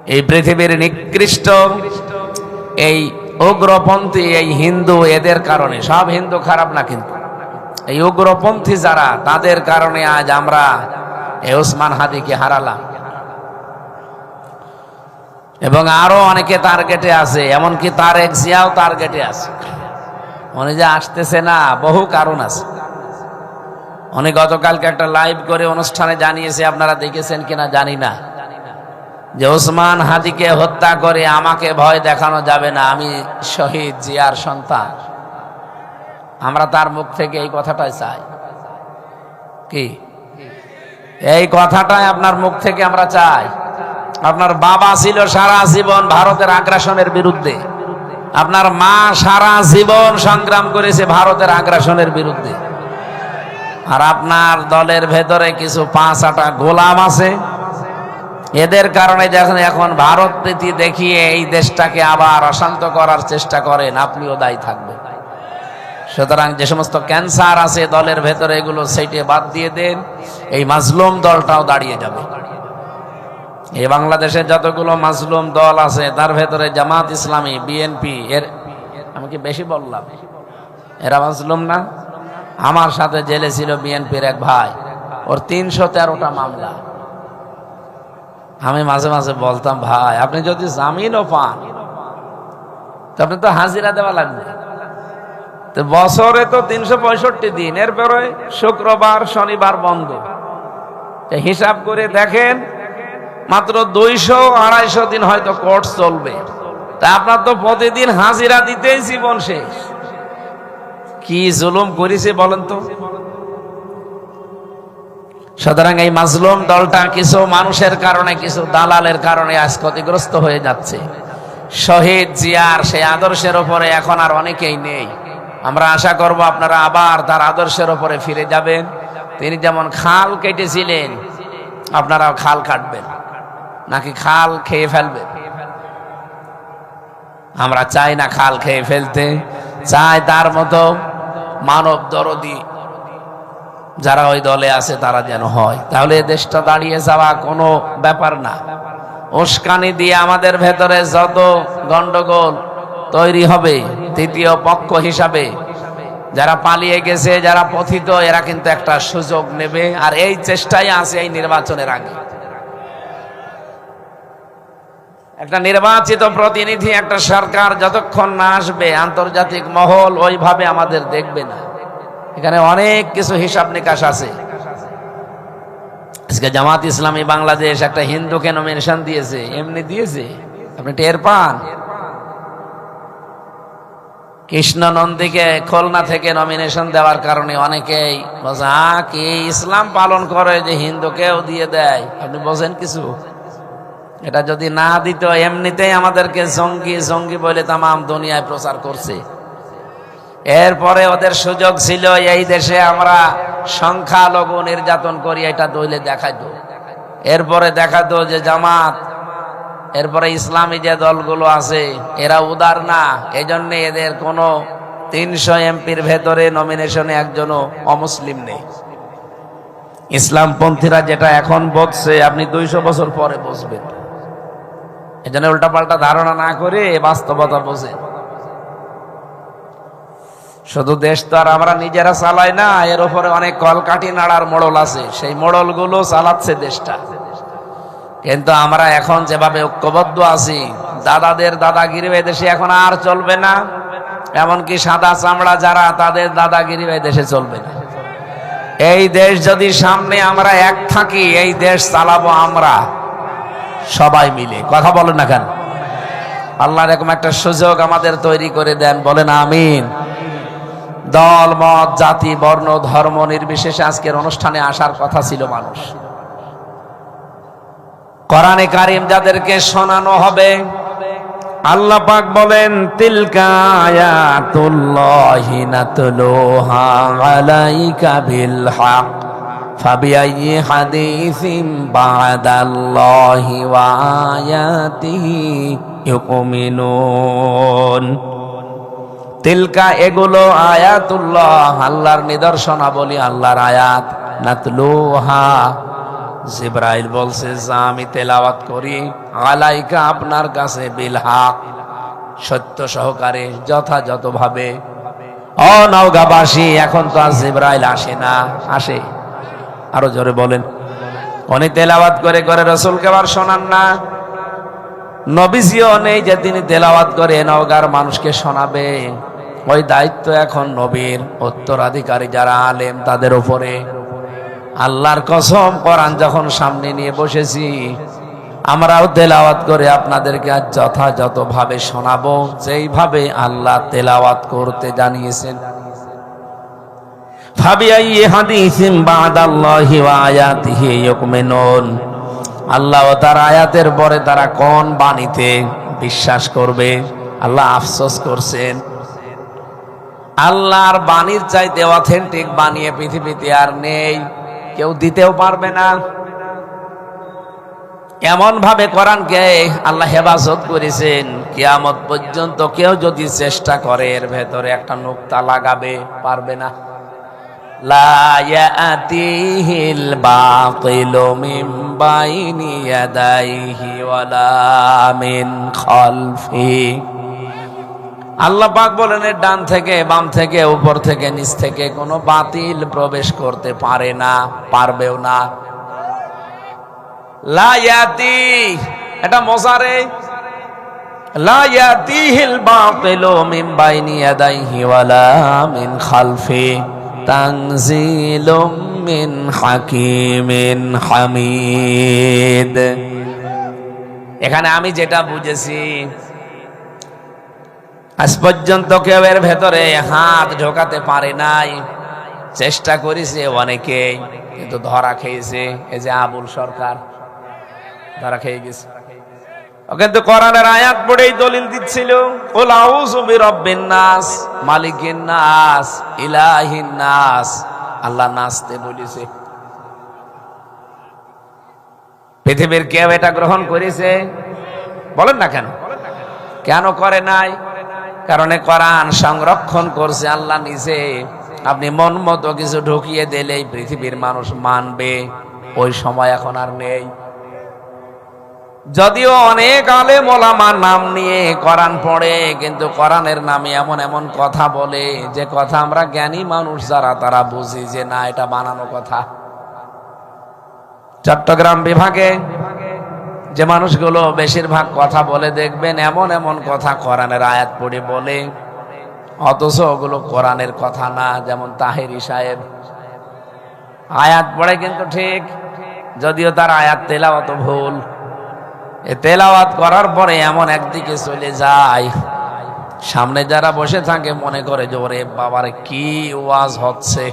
এই পৃথিবীর নিকৃষ্ট এই উগ্রপন্থী এই হিন্দু, এদের কারণে, সব হিন্দু খারাপ না, কিন্তু এই উগ্রপন্থী যারা, তাদের কারণে আজ আমরা এই ওসমান হাদিকে হারালাম। এবং আরো অনেকে টার্গেটে আছে, এমনকি তারেক জিয়াও টার্গেটে আছে। উনি যে আসতেছে না, বহু কারণ আছে। উনি গতকালকে একটা লাইভ করে অনুষ্ঠানে জানিয়েছে, আপনারা দেখেছেন কিনা জানি না, যে ওসমান হাদিকে হত্যা করে আমাকে ভয় দেখানো যাবে না, আমি শহীদ জিয়ার সন্তান। আমরা তার মুখ থেকে এই কথাটাই চাই। কি এই কথাটাই আপনার মুখ থেকে আমরা চাই? আপনার বাবা ছিল সারা জীবন ভারতের আগ্রাসনের বিরুদ্ধে, আপনার মা সারা জীবন সংগ্রাম করেছে ভারতের আগ্রাসনের বিরুদ্ধে, আর আপনার দলের ভেতরে কিছু 5-8 গোলাম আছে। এদের কারণে যখন এখন ভারত প্রীতি দেখিয়ে এই দেশটাকে আবার অশান্ত করার চেষ্টা করেন, আপনিও দায়ী থাকবেন। সুতরাং যে সমস্ত ক্যান্সার আছে দলের ভেতরে, এগুলো সেইটে বাদ দিয়ে দেন, এই মাজলুম দলটাও দাঁড়িয়ে যাবে। এই বাংলাদেশে যতগুলো মাজলুম দল আছে তার ভেতরে জামাত ইসলামী, বিএনপি, এর আমি কি বেশি বললাম? এরা মাজলুম না? আমার সাথে জেলে ছিল বিএনপির এক ভাই, ওর 313টা মামলা। আমি মাঝে মাঝে বলতাম, ভাই আপনি যদি জামিনও পান তো আপনি তো হাজিরা দেওয়া লাগবে। তো বছরে তো 365 দিন, এরপরে শুক্রবার শনিবার বন্ধ। হিসাব করে দেখেন, মাত্র 200-250 দিন হয়তো কোর্ট চলবে। তা আপনার তো প্রতিদিন হাজিরা দিতেই জীবন শেষ। কি জুলুম করেছে বলেন তো? সুতরাং এই মাজলুম দলটা কিছু মানুষের কারণে, কিছু দালালের কারণে আজ ক্ষতিগ্রস্ত হয়ে যাচ্ছে। শহীদ জিয়ার সেই আদর্শের উপরে এখন আর অনেকেই নেই। আমরা আশা করব আপনারা আবার তার আদর্শের উপরে ফিরে যাবেন। তিনি যেমন খাল কেটেছিলেন, আপনারাও খাল কাটবেন, নাকি খাল খেয়ে ফেলবেন? আমরা চাই না খাল খেয়ে ফেলতে, চাই তার মতো মানব দরদি যারা ওই দলে আছে তারা যেন হয়। তাহলে দেশটা দাঁড়িয়ে যাওয়া কোনো ব্যাপার না। উস্কানি দিয়ে আমাদের ভেতরে যত গন্ডগোল তৈরি হবে, তৃতীয় পক্ষ হিসাবে যারা পালিয়ে গেছে, যারা পথিত, এরা কিন্তু একটা সুযোগ নেবে। আর এই চেষ্টাই আছে এই নির্বাচনের আগে। একটা নির্বাচিত প্রতিনিধি, একটা সরকার যতক্ষণ না আসবে, আন্তর্জাতিক মহল ওইভাবে আমাদের দেখবে না। এখানে অনেক কিছু হিসাব নিকাশ আছে। আজকে জামাত ইসলামী বাংলাদেশ একটা হিন্দুকে নমিনেশন দিয়েছে, এমনি দিয়েছে, আপনি টের পান? কৃষ্ণ নন্দীকে খুলনা থেকে নমিনেশন দেওয়ার কারণে অনেকেই বলছে, কি ইসলাম পালন করে যে হিন্দুকেও দিয়ে দেয়? আপনি বোঝেন কিছু? এটা যদি না দিত, এমনিতেই আমাদেরকে জঙ্গি জঙ্গি বলে তামাম দুনিয়ায় প্রচার করছে। এরপরে ওদের সুযোগ ছিল এই দেশে আমরা সংখ্যালঘু নির্যাতন করি, এটা দইলে দেখাইতো। এরপরে দেখাতো যে জামাত, এরপরে ইসলামী যে দলগুলো আছে এরা উদার না, এজন্য এদের কোনো 300 এমপির ভেতরে নমিনেশনে একজনও অমুসলিম নেই। ইসলামপন্থীরা যেটা এখন বলছে, আপনি 200 বছর পরে বুঝবেন। এজন্য উল্টাপাল্টা ধারণা না করে বাস্তবতা বোঝেন। শুধু দেশ তো আর আমরা নিজেরা চালাই না, এর উপরে অনেক কলকাঠি নাড়ার মোড়ল আছে, সেই মোড়লগুলো চালাচ্ছে দেশটা। কিন্তু আমরা এখন যেভাবে ঐক্যবদ্ধ আছি, দাদাদের দাদাগিরি দেশে এখন আর চলবে না। এমনকি সাদা চামড়া যারা, তাদের দাদাগিরি দেশে চলবে না। এই দেশ যদি সামনে আমরা এক থাকি, এই দেশ চালাবো আমরা সবাই মিলে। কথা বলেন না কেন? আল্লাহ এরকম একটা সুযোগ আমাদের তৈরি করে দেন, বলেন আমিন। দল মত জাতি বর্ণ ধর্ম নির্বিশেষে আজকের অনুষ্ঠানে আসার কথা ছিল মানুষ। কোরআনে কারীম যাদেরকে শোনানো হবে, আল্লাহ পাক বলেন, তিলকা আয়াতুল্লাহি নাতলুহা আলাইকা বিল হক ফাবিআইয়ি হাদিসিম বা'দাল্লাহি ওয়া আয়াতিহি ইউমিনুন। তিলকা এগুলো আয়াতুল্লাহ, আল্লাহর নিদর্শনাবলী, আল্লাহর আয়াত, নাতলুহা জিবরাইল বলছে যা আমি তেলাওয়াত করি আলাইকা আপনার কাছে বিল হক, সত্য সহকারে যথাযথভাবে। ও নওগাঁবাসী, এখন তো আর জিবরাইল আসে না, আসে? আরো জোরে বলেন। উনি তেলাওয়াত করে করে রাসূলকে আবার শোনান না। নবীজিও নেই যে তিনি তেলাওয়াত করে নওগাঁর মানুষকে শোনাবে। ওই দায়িত্ব এখন নবীর উত্তরাধিকারী যারা আলেম তাদের উপরে। আল্লাহর কসম, কোরআন যখন সামনে নিয়ে বসেছি, আমরাও তেলাওয়াত করে আপনাদেরকে আজ যথাযথভাবে শোনাবো, যেইভাবে আল্লাহ তেলাওয়াত করতে জানিয়েছেন। ফাবিআইয়ি হাদিসিন বা'দাল্লাহি ওয়া আয়াতিহি ইউমিনুন। আল্লাহ ও তার আয়াতের পরে তারা কোন বাণীতে বিশ্বাস করবে? আল্লাহ আফসোস করছেন, আল্লাহর বাণীর চাইতে অথেন্টিক বানিয়ে পৃথিবীতে আর নেই, কেউ দিতেও পারবে না। এমন ভাবে কোরআনকে আল্লাহ হেফাজত করেছেন, কিয়ামত পর্যন্ত কেউ যদি চেষ্টা করে এর ভেতরে একটা নুকতা লাগাবে, পারবে না। লা ইয়াতিহিল বাতিলু মিন বাইনি ইয়াদাইহি ওয়ালা মিন খালফি। আল্লাহ পাক বলেন, এর ডান থেকে বাম থেকে উপর থেকে নিচ থেকে কোনো বাতিল প্রবেশ করতে পারে না, পারবেও না। লা ইয়াতি, এটা মোজারে। লা ইয়াতিহিল বাতিলু মিন বাইনি ইয়াদাইহি ওয়ালা মিন খালফি তানজিলুম মিন হাকিমিন হামিদ। এখানে আমি যেটা বুঝেছি, আজ পর্যন্ত কেউ এর ভেতরে হাত ঢোকাতে পারে নাই। চেষ্টা করেছে অনেকেই, কিন্তু ধরা খেয়েছে। এই যে আবুল সরকার ধরা খেয়ে গেছে। ও কিন্তু কোরআনের আয়াত পড়েই দলিল দিচ্ছিল, কুল আউযু বিরাব্বিন নাস, মালিকিন নাস, ইলাহিন নাস। আল্লাহ নাচতে বলেছে। পৃথিবীর কেউ এটা গ্রহণ করেছে? বলেন না কেন? কেন করে নাই? কারণ কোরআন সংরক্ষণ করছে আল্লাহ নিজে। আপনি মন মতো কিছু ঢুকিয়ে দিলেই পৃথিবীর মানুষ মানবে, ওই সময় এখন আর নেই। যদিও অনেক আলেম ওলামা নাম নিয়ে কোরআন পড়ে, কিন্তু কোরআনের নামে এমন এমন কথা বলে যে কথা আমরা জ্ঞানী মানুষ যারা তারা বুঝি যে না, এটা বানানো কথা। চট্টগ্রাম বিভাগে যে মানুষগুলো বেশিরভাগ কথা বলে, দেখবেন এমন এমন কথা কোরআনের আয়াত পড়ে বলে, অথচ ওগুলো কোরআনের কথা না। যেমন তাহেরি সাহেব আয়াত পড়ে কিন্তু ঠিক, যদিও তার আয়াত তেলাওয়াত ভুল। এ তেলাওয়াত করার পরে এমন একদিকে চলে যায়, সামনে যারা বসে থাকে মনে করে যে ওরে বাবার কি ওয়াজ হচ্ছে,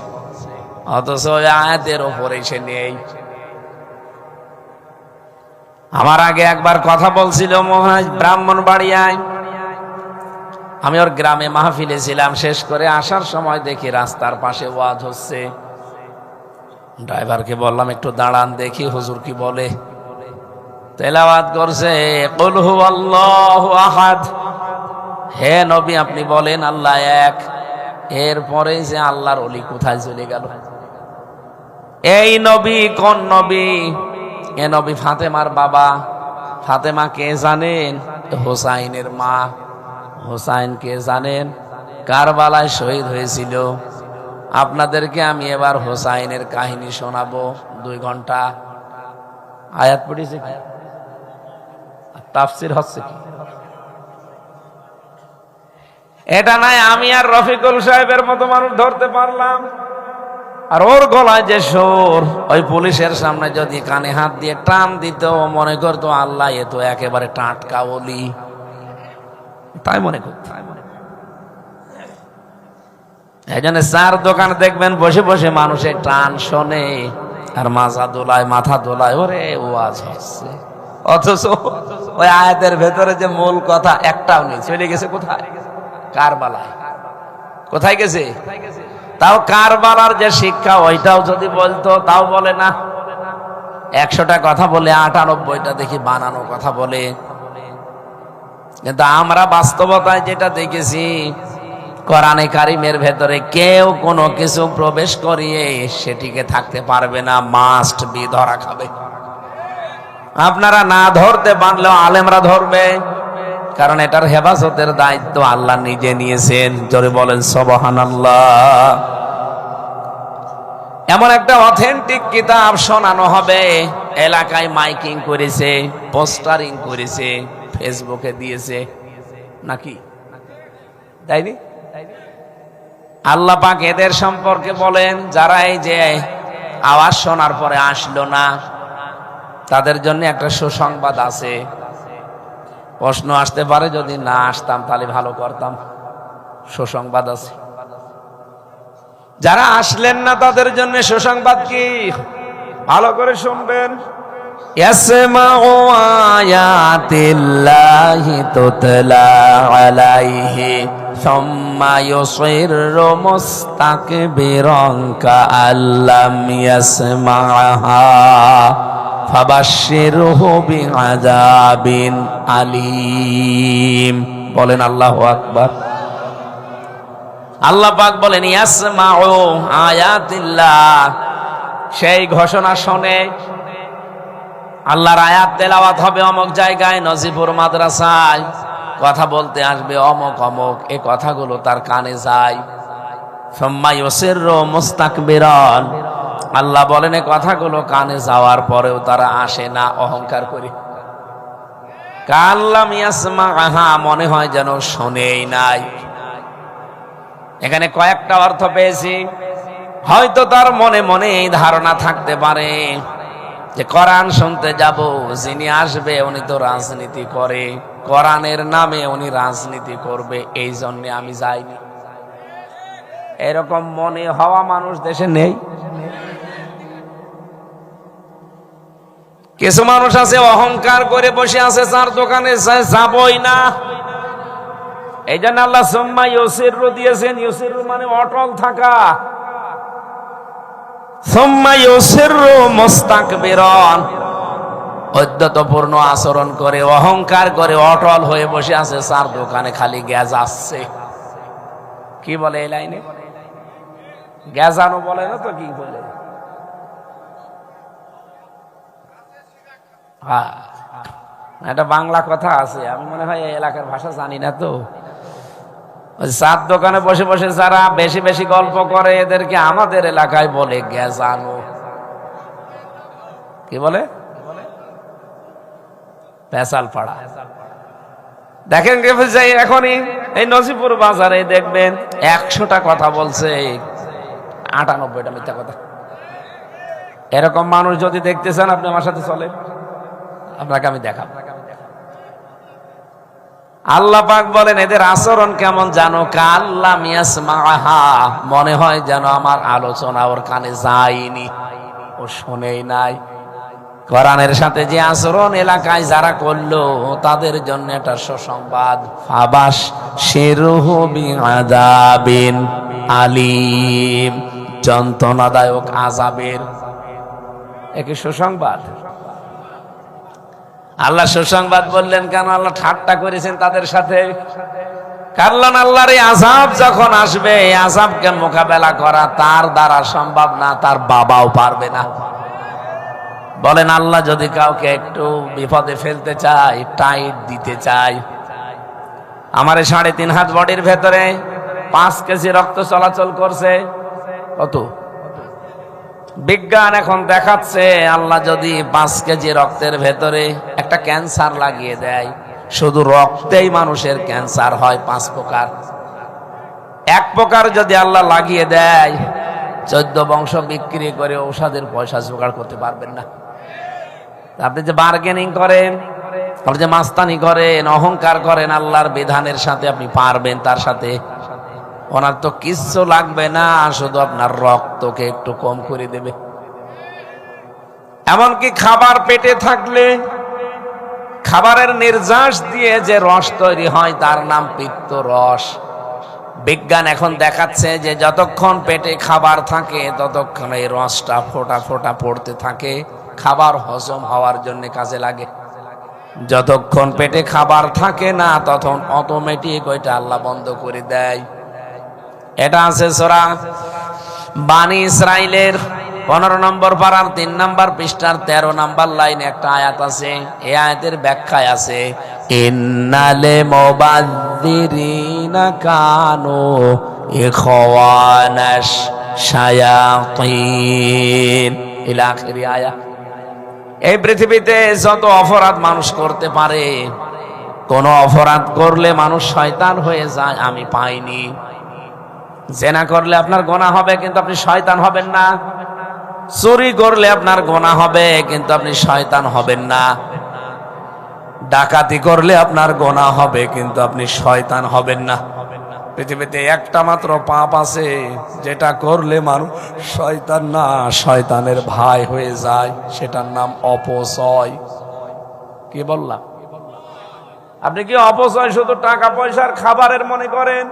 অথচ ওই আয়াতের ওপরে সে নেই। আমার আগে একবার কথা বলছিল মহাজ ব্রাহ্মণবাড়িয়ায়। আমি ওর গ্রামে মাহফিলে ছিলাম, শেষ করে আসার সময় দেখি রাস্তার পাশে ওয়াজ হচ্ছে। ড্রাইভারকে বললাম একটু দাঁড়ান দেখি হুজুর কি বলে। তেলাওয়াত করছে, কুল হুয়াল্লাহু আহাদ, হে নবী আপনি বলেন আল্লাহ এক। এরপরে যে আল্লাহর ওলি কোথায় চলে গেল? এই নবী কোন নবী? এ নবী ফাতেমার বাবা। ফাতেমা কে জানেন? হোসাইনের মা। হোসাইন কে জানেন? কারবালায় শহীদ হয়েছিল। আপনাদেরকে আমি এবার হোসাইনের কাহিনী শোনাবো 2 ঘন্টা। আয়াত পড়েছে কি? তাফসির হচ্ছে কি? এটা নাই আমি আর রফিকুল সাহেবের মতো মানুষ ধরতে পারলাম। আর ওর গলায় যে সুর, ওই পুলিশের সামনে যদি কানে হাত দিয়ে টান দিত, মনে করতো আল্লাহ এ তো একেবারে টাটকা ওলি, তাই মনে করত। এই জন্য চার দোকান দেখবেন বসে বসে মানুষের টান শোনে আর মাজা দোলায়, মাথা দোলায়, ওরে ওয়াজ হচ্ছে। অথচ ওই আয়াতের ভেতরে যে মূল কথা একটাও নেই, চলে গেছে কোথায়? কারবালায়। কোথায় গেছে? তাও কারবালার যে শিক্ষা ওইটাও যদি বলতো, তাও বলে না। 100টা কথা বলে 98টা দেখি বানানো কথা বলে। কিন্তু আমরা বাস্তবতায় যেটা দেখেছি, কোরআনে কারিমের ভেতরে কেউ কোনো কিছু প্রবেশ করিয়ে সেটিকে থাকতে পারবে না, মাস্ট বি, ধরা খাবে। আপনারা না ধরতে পারলেও আলেমরা ধরবে, কারণ এটার হেফাজতের দায়িত্ব আল্লাহ নিজে নিয়েছেন। জোরে বলেন সুবহানাল্লাহ। এমন একটা অথেন্টিক কিতাব শোনানো হবে, এলাকায় মাইকিং করেছে, পোস্টারিং করেছে, ফেসবুকে দিয়েছে, নাকি তাইনি? আল্লাহ পাক এদের সম্পর্কে বলেন, যারা এই যে আওয়াজ শোনার পরে আসলো না, তাদের জন্য একটা সুসংবাদ আছে। প্রশ্ন আসতে পারে, যদি না আসতাম তাহলে ভালো করতাম। সুসংবাদ আছে। যারা আসলেন না তাদের জন্য সুসংবাদ কি? ভালো করে শুনবেন। ইয়াসমাউ আয়াতিল্লাহি তুতলা আলাইহি সুম্মা ইউসিরু মুস্তাকবিরান কাআল্লাম ইয়াসমাহা ফাবাশশিরহু বিআযাবিন আলীম। বলেন আল্লাহু আকবার। আল্লাহ পাক বলেন ইয়াসমাউ আয়াতিল্লাহ, সেই ঘোষণা শোনে। আল্লাহর আয়াত তেলাওয়াত হবে অমুক জায়গায়, নজিপুর মাদ্রাসায় কথা বলতে আসবে অমুক অমুক, এই কথাগুলো তার কানে যায়। সুম্মা ইউসিরু মুস্তাকবিরান, আল্লাহ বলেন এই কথাগুলো কানে যাওয়ার পরেও তারা আসে না, অহংকার করে। কাল্লাম ইয়াসমাহা, মনে হয় যেন শোনেই নাই। এখানে কয়েকটা অর্থ পেয়েছি। হয়তো তার মনে মনে এই ধারণা থাকতে পারে যে কোরআন শুনতে যাব, যিনি আসবে উনি তো রাজনীতি করে, কোরআনের নামে উনি রাজনীতি করবে, এই জন্য আমি যাইনি। এরকম মনে হওয়া মানুষ দেশে নেই। কিছু মানুষ আছে অহংকার করে বসে আছে, চার দোকানে যাবই না। এই জন্য আল্লাহ সুম্মা ইউসিরু দিয়েছেন। ইউসিরু মানে অটল থাকা। সুম্মা ইউসিরু মুস্তাকবিরান, অদ্যতপূর্ণ আচরণ করে, অহংকার করে অটল হয়ে বসে আছে, চার দোকানে খালি গ্যাস আসছে। কি বলে এই লাইনে? গ্যাজানো বলে না তো, কি বলে? হ্যাঁ, এটা বাংলা কথা আছে, আমি মনে হয় এই এলাকার ভাষা জানি না তো। চার দোকানে বসে বসে যারা বেশি বেশি গল্প করে, এদেরকে আমাদের এলাকায় বলে গ্যাজানো। কি বলে? পেশাল পাড়া। দেখেন এখনই এই নজিপুর বাজারে দেখবেন 100টা কথা বলছে, 98টা মিথ্যা কথা। এরকম মানুষ যদি দেখতে চান, আপনি আমার সাথে চলেন, আপনাকে আমি দেখাবো। আল্লাহ পাক বলেন এদের আচরণ কেমন জানো? কাল্লাম ইয়াসমাহা, মনে হয় যেন আমার আলোচনা ওর কানে যায়নি, ও শোনেই নাই। কোরআনের সাথে যে আচরণ এলাকায় যারা করলো, তাদের জন্য এটা সুসংবাদ। ফাবাশশিরহু বিআযাবিন আলীম, যন্ত্রণাদায়ক আযাবের একে সুসংবাদ। আল্লাহ সুসংবাদ বললেন কেন? আল্লাহ ঠাট্টা করেছেন তাদের সাথে। কারণ আল্লাহর এই আযাব যখন আসবে, এই আযাবকে মোকাবেলা করা তার দ্বারা সম্ভব না, তার বাবাও পারবে না। বলেন আল্লাহ যদি কাউকে একটু বিপদে ফেলতে চায়, টাইট দিতে চায়, আমার 3.5 হাত বডির ভেতরে 5 কেজি রক্ত চলাচল করছে, কত? বিজ্ঞান এখন দেখাচ্ছে আল্লাহ যদি 5 কেজি রক্তের ভেতরে একটা ক্যান্সার লাগিয়ে দেয়, শুধু রক্তেই মানুষের ক্যান্সার হয় 5 প্রকার। 1 প্রকার যদি আল্লাহ লাগিয়ে দেয়, 14 বংশ বিক্রি করে ঔষধের পয়সা জোগাড় করতে পারবেন না। আপনি যে বার্গেনিং করেন, আপনি যে মাস্তানি করেন, অহংকার করেন, আল্লাহর বিধানের সাথে আপনি পারবেন তার সাথে? ওনার তো কিচ্ছু লাগবে না, শুধু আপনার রক্তকে একটু কম করে দেবে। এমনকি খাবার পেটে থাকলে খাবারের নির্যাস দিয়ে যে রস তৈরি হয়, তার নাম পিত্ত রস। বিজ্ঞান এখন দেখাচ্ছে যে যতক্ষণ পেটে খাবার থাকে, ততক্ষণ এই রসটা ফোঁটা ফোঁটা পড়তে থাকে, খাবার হজম হওয়ার জন্য কাজে লাগে। যতক্ষণ পেটে খাবার থাকে না, তখন অটোমেটিক ওইটা আল্লাহ বন্ধ করে দেয়। এটা আছে সূরা বানি ইসরাইলের 15 নম্বর পারার 3 নম্বর পৃষ্ঠার 13 নম্বর লাইনে একটা আয়াত আছে। এই আয়াতের ব্যাখ্যায় আছে ইন্নালে মুবাযযিরিনা কানু ইখওয়ানাশ শায়াতিন ইলা আখিরি আয়াত। এই পৃথিবীতে যত অপরাধ মানুষ করতে পারে, কোন অপরাধ করলে মানুষ শয়তান হয়ে যায় আমি পাইনি। জেনা করলে আপনার গুনাহ হবে কিন্তু আপনি শয়তান হবেন না। চুরি করলে আপনার গুনাহ হবে কিন্তু আপনি শয়তান হবেন না। ডাকাতি করলে আপনার গুনাহ হবে কিন্তু আপনি শয়তান হবেন না। পৃথিবীতে একটা মাত্র পাপ আছে যেটা করলে মানুষ শয়তান না, শয়তানের ভাই হয়ে যায়, সেটার নাম অপচয়। কি বললাম? আপনি কি অপচয় শুধু টাকা পয়সার খাবারের মনে করেন?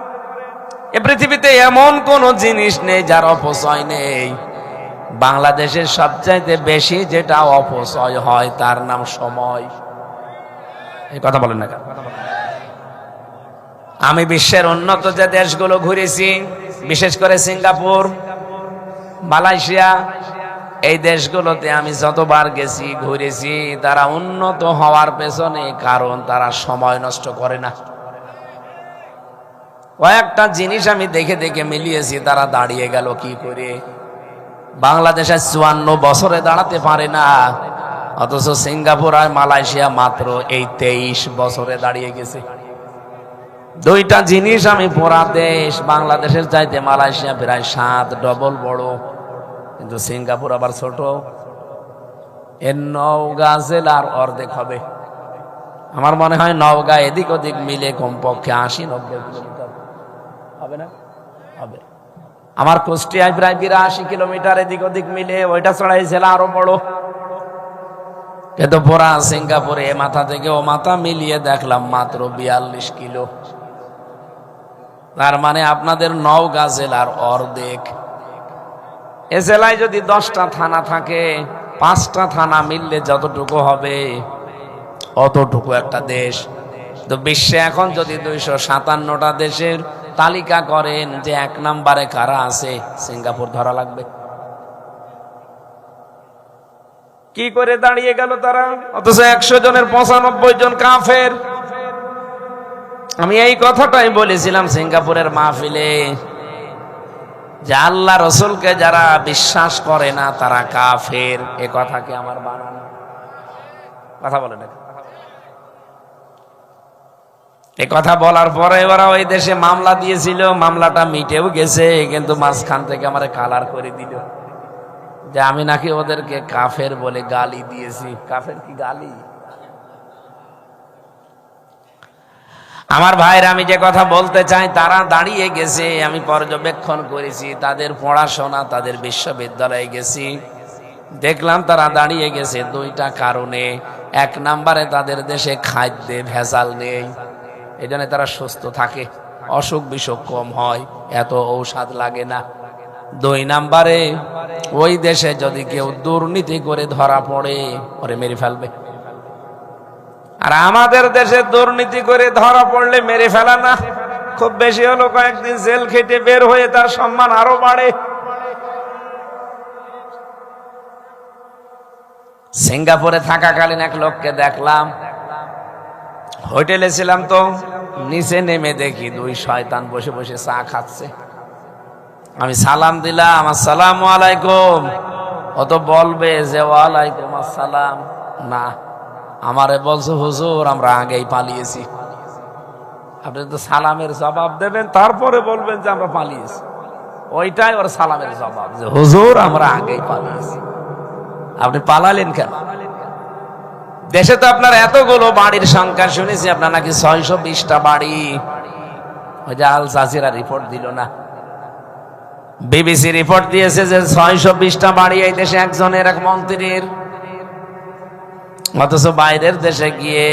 এ পৃথিবীতে এমন কোন জিনিস নেই যার অপচয় নেই। বাংলাদেশের সবচাইতে বেশি যেটা অপচয় হয় তার নাম সময়। এই কথা বলেন না কেন? আমি বিশ্বের উন্নত যে দেশগুলো ঘুরেছি, বিশেষ করে সিঙ্গাপুর, মালয়েশিয়া, এই দেশগুলোতে আমি যতবার গেছি ঘুরেছি, তারা উন্নত হওয়ার পেছনে কারণ তারা সময় নষ্ট করে না। কয়েকটা জিনিস আমি দেখে দেখে মিলিয়েছি, তারা দাঁড়িয়ে গেল কি করে। বাংলাদেশে 54 বছরে দাঁড়াতে পারে না, অথচ সিঙ্গাপুর আর মালয়েশিয়া মাত্র এই 23 বছরে দাঁড়িয়ে গেছে। দুইটা জিনিস আমি পুরা দেশ, বাংলাদেশের চাইতে মালয়েশিয়া প্রায় 7 ডবল বড়, কিন্তু সিঙ্গাপুর আবার ছোট। এর নওগাঁ জেলার অর্ধেক হবে। আমার মনে হয় নওগাঁ এদিক ওদিক মিলে কমপক্ষে 80-90 কিলোমিটার হবে না? হবে। আমার কুষ্টিয়ায় প্রায় 82 কিলোমিটার এদিক ওদিক মিলে, ওইটা ছড়াই জেলা আরো বড়। কিন্তু পুরা সিঙ্গাপুরে এ মাথা থেকে ও মাথা মিলিয়ে দেখলাম মাত্র 42 কিলো। তার মানে আপনাদের নওগাঁ জেলার অর্ধেক। এ জেলায় যদি 10টা থানা থাকে, 5টা থানা মিললে যতটুকু হবে অতটুকু একটা দেশ। তো বিশ্বে এখন যদি 257টা দেশের তালিকা করেন যে 1 নম্বরে কারা আছে, সিঙ্গাপুর ধরা লাগবে। কি করে দাঁড়িয়ে গেল তারা? অথচ 100 জনের 95 জন কাফের। আমি এই কথাটাই বলেছিলাম সিঙ্গাপুরের মাহফিলে, যে আল্লাহ রসুলকে যারা বিশ্বাস করে না তারা কাফের। এ কথা কি আমার বানানো কথা? বলে না। এ কথা বলার পরে ওরা ওই দেশে মামলা দিয়েছিল, মামলাটা মিটেও গেছে, কিন্তু মাঝখান থেকে আমার কালার করে দিল যে আমি নাকি ওদেরকে কাফের বলে গালি দিয়েছি। কাফের কি গালি? আমার ভাইরা, আমি যে কথা বলতে চাই, তারা দাঁড়িয়ে গেছে। আমি পর্যবেক্ষণ করেছি তাদের পড়াশোনা, তাদের বিশ্ববিদ্যালয়ে গেছি, দেখলাম তারা দাঁড়িয়ে গেছে 2টা কারণে। 1 নম্বরে তাদের দেশে খাদ্যে ভেজাল নেই, এই জন্য তারা সুস্থ থাকে, অসুখ বিসুখ কম হয়, এত ঔষধ লাগে না। 2 নম্বরে ওই দেশে যদি কেউ দুর্নীতি করে ধরা পড়ে, ওরে মেরে ফেলবে। আর আমাদের দেশে দুর্নীতি করে ধরা পড়লে মেরে ফেলা না, খুব বেশি হলো কয়েকদিন জেল খেটে বের হয়ে তার সম্মান আরো বাড়ে। সিঙ্গাপুরে থাকাকালীন এক লোককে দেখলাম, হোটেলে ছিলাম তো, নিচে নেমে দেখি 2 শয়তান বসে বসে চা খাচ্ছে। আমি সালাম দিলাম, আসসালামু আলাইকুম। ও তো বলবে যে ওয়ালাইকুম আসসালাম, না, আমারে বলছে হুজুর আমরা আগেই পালিয়েছি। আপনি তো সালামের জবাব দেবেন, তারপরে বলবেন যে আমরা পালিয়েছি। ওইটাই ওর সালামের জবাব, যে হুজুর আমরা আগেই পালিয়েছি। আপনি পালালেন কেন? দেশে তো আপনার এতগুলো বাড়ির সংখ্যা শুনেছি, আপনার নাকি 620টা বাড়ি। ওই যে আল জাজিরা রিপোর্ট দিল না, বিবিসি রিপোর্ট দিয়েছে যে 620টা বাড়ি এই দেশে একজনের, এক মন্ত্রীর। অথচ বাইরের দেশে গিয়ে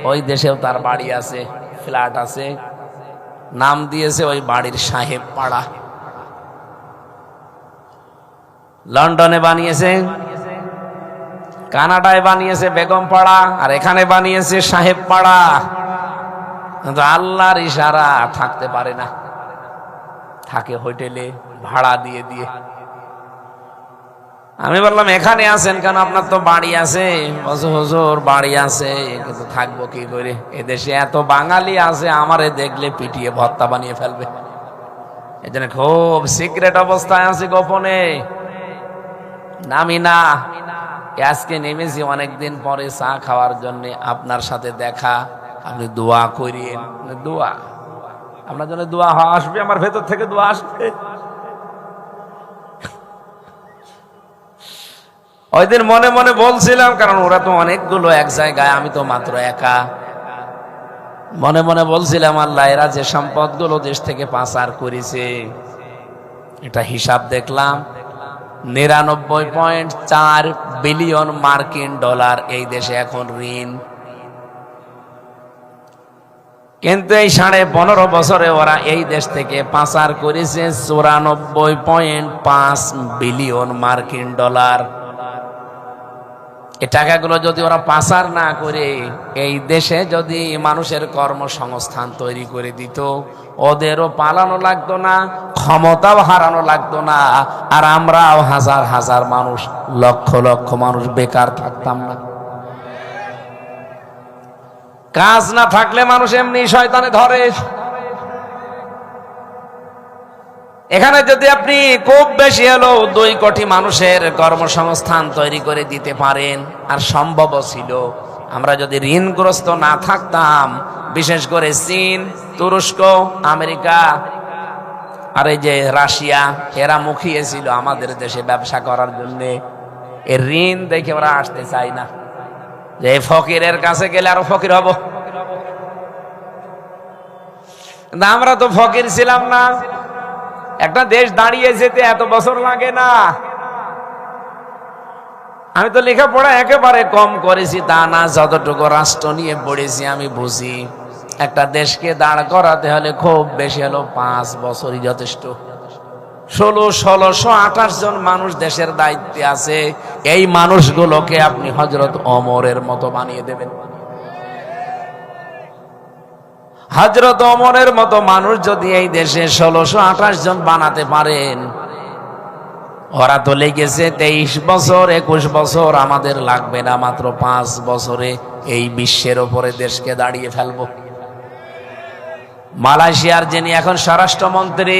ওই দেশেও তার বাড়ি আছে, ফ্ল্যাট আছে, নাম দিয়েছে ওই বাড়ির সাহেব পাড়া। লন্ডনে বানিয়েছে, কানাডায় বানিয়েছে বেগম পাড়া, আর এখানে বানিয়েছে সাহেব পাড়া। কিন্তু আল্লাহর ইশারা থাকতে পারে না। থাকে হোটেলে ভাড়া দিয়ে দিয়ে। আমি বললাম এখানে আছেন কেন, আপনার তো বাড়ি আছে। বলছে হুজুর বাড়ি আছে কিন্তু থাকবো কি করে, এদেশে এত বাঙালি আছে আমারে দেখলে পিটিয়ে ভর্তা বানিয়ে ফেলবে। এই জন্য খুব সিক্রেট অবস্থায় আছে, গোপনে নামি না। আজকে নেমেছি অনেকদিন পরে চা খাওয়ার জন্য, আপনার সাথে দেখা, আপনি দোয়া করিয়েন। দোয়া আপনার জন্য দোয়া আসবে, আমার ভেতর থেকে দোয়া আসবে। ওই দিন মনে মনে বলছিলাম, কারণ ওরা তো অনেকগুলো এক জায়গায়, আমি তো মাত্র একা। মনে মনে বলছিলাম আল্লাহ এরা যে সম্পদগুলো দেশ থেকে পাচার করেছে, এটা হিসাব দেখলাম 99.4 বিলিয়ন মার্কিন ডলার এই দেশে এখন ঋণ। কিন্তু এই 15.5 বছরে ওরা এই দেশ থেকে পাচার করেছে 94.5 বিলিয়ন মার্কিন ডলার। এই টাকাগুলো যদি ওরা পাচার না করে এই দেশে যদি মানুষের কর্মসংস্থান তৈরি করে দিত, ওদেরও পালানো লাগতো না, ক্ষমতাও হারানো লাগতো না, আর আমরাও হাজার হাজার মানুষ, লক্ষ লক্ষ মানুষ বেকার থাকতাম না। কাজ না থাকলে মানুষ এমনি শয়তানে ধরে। এখানে যদি আপনি খুব বেশি হলো 2 কোটি মানুষের কর্মসংস্থান তৈরি করে দিতে পারেন, আর সম্ভব ছিল, আমরা যদি ঋণগ্রস্ত না থাকতাম, বিশেষ করে চীন, তুরস্ক, আমেরিকা আর এই যে রাশিয়া, এরা মুখিয়েছিল আমাদের দেশে ব্যবসা করার জন্য। এর ঋণ দেখে ওরা আসতে চায় না, যে ফকিরের কাছে গেলে আরো ফকির হব। আমরা তো ফকির ছিলাম না, একটা দেশ দাঁড়িয়ে যেতে এত বছর লাগে না। আমি তো লেখাপড়া একেবারে কম করেছি তা না, যতটুকু রাষ্ট্র নিয়ে পড়েছি আমি বুঝি। একটা দেশকে দাঁড় করাতে হলে খুব বেশি হলো 5 বছরই যথেষ্ট। 1628 জন মানুষ দেশের দায়িত্বে আছে, এই মানুষগুলোকে আপনি হযরত ওমরের মতো বানিয়ে দেবেন। হযরত ওমরের মতো মানুষ যদি এই দেশে 1628 জন বানাতে পারেন, ওরা তো লেগেছে 23 বছর 21 বছর, আমাদের লাগবে না, মাত্র 5 বছরে এই বিশ্বের ওপরে দেশকে দাঁড়িয়ে ফেলবো। মালয়েশিয়ার যিনি এখন স্বরাষ্ট্রমন্ত্রী,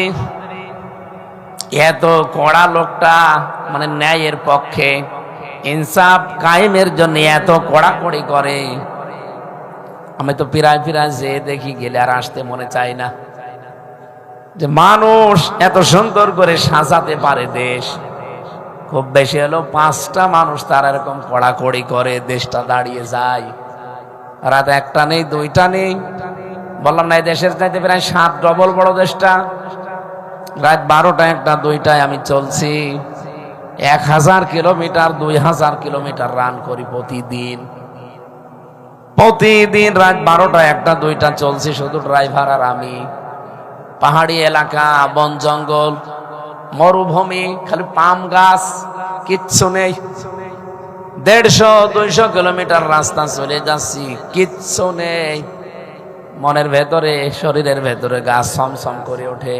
এত কড়া লোকটা, মানে ন্যায়ের পক্ষে, ইনসাফ কায়েমের জন্য এত কড়াকড়ি করে। আমি তো পিরায় পিরায় যে দেখি, গেলে আর আসতে মনে চায় না, যে মানুষ এত সুন্দর করে সাজাতে পারে দেশ। খুব বেশি হলো 5টা মানুষ তারা এরকম কড়াকড়ি করে, দেশটা দাঁড়িয়ে যায়। রাত 1টা নেই, 2টা নেই, বললাম না এই দেশের চাইতে প্রায় 7 ডবল বড় দেশটা। রাত 12টা 1টা 2টায় আমি চলছি, 1000 কিলোমিটার 2000 কিলোমিটার রান করি প্রতিদিন। প্রতিদিন রাত 12টা 1টা 2টা চলছি, শুধু ড্রাইভার আর আমি। পাহাড়ি এলাকা, বন জঙ্গল, মরুভূমি, খালি পাম গাছ, কিচ্ছু নেই। 150-200 কিলোমিটার রাস্তা চলে যাচ্ছি, কিচ্ছু নেই। মনের ভেতরে, শরীরের ভেতরে গাছ ছমছম করে ওঠে।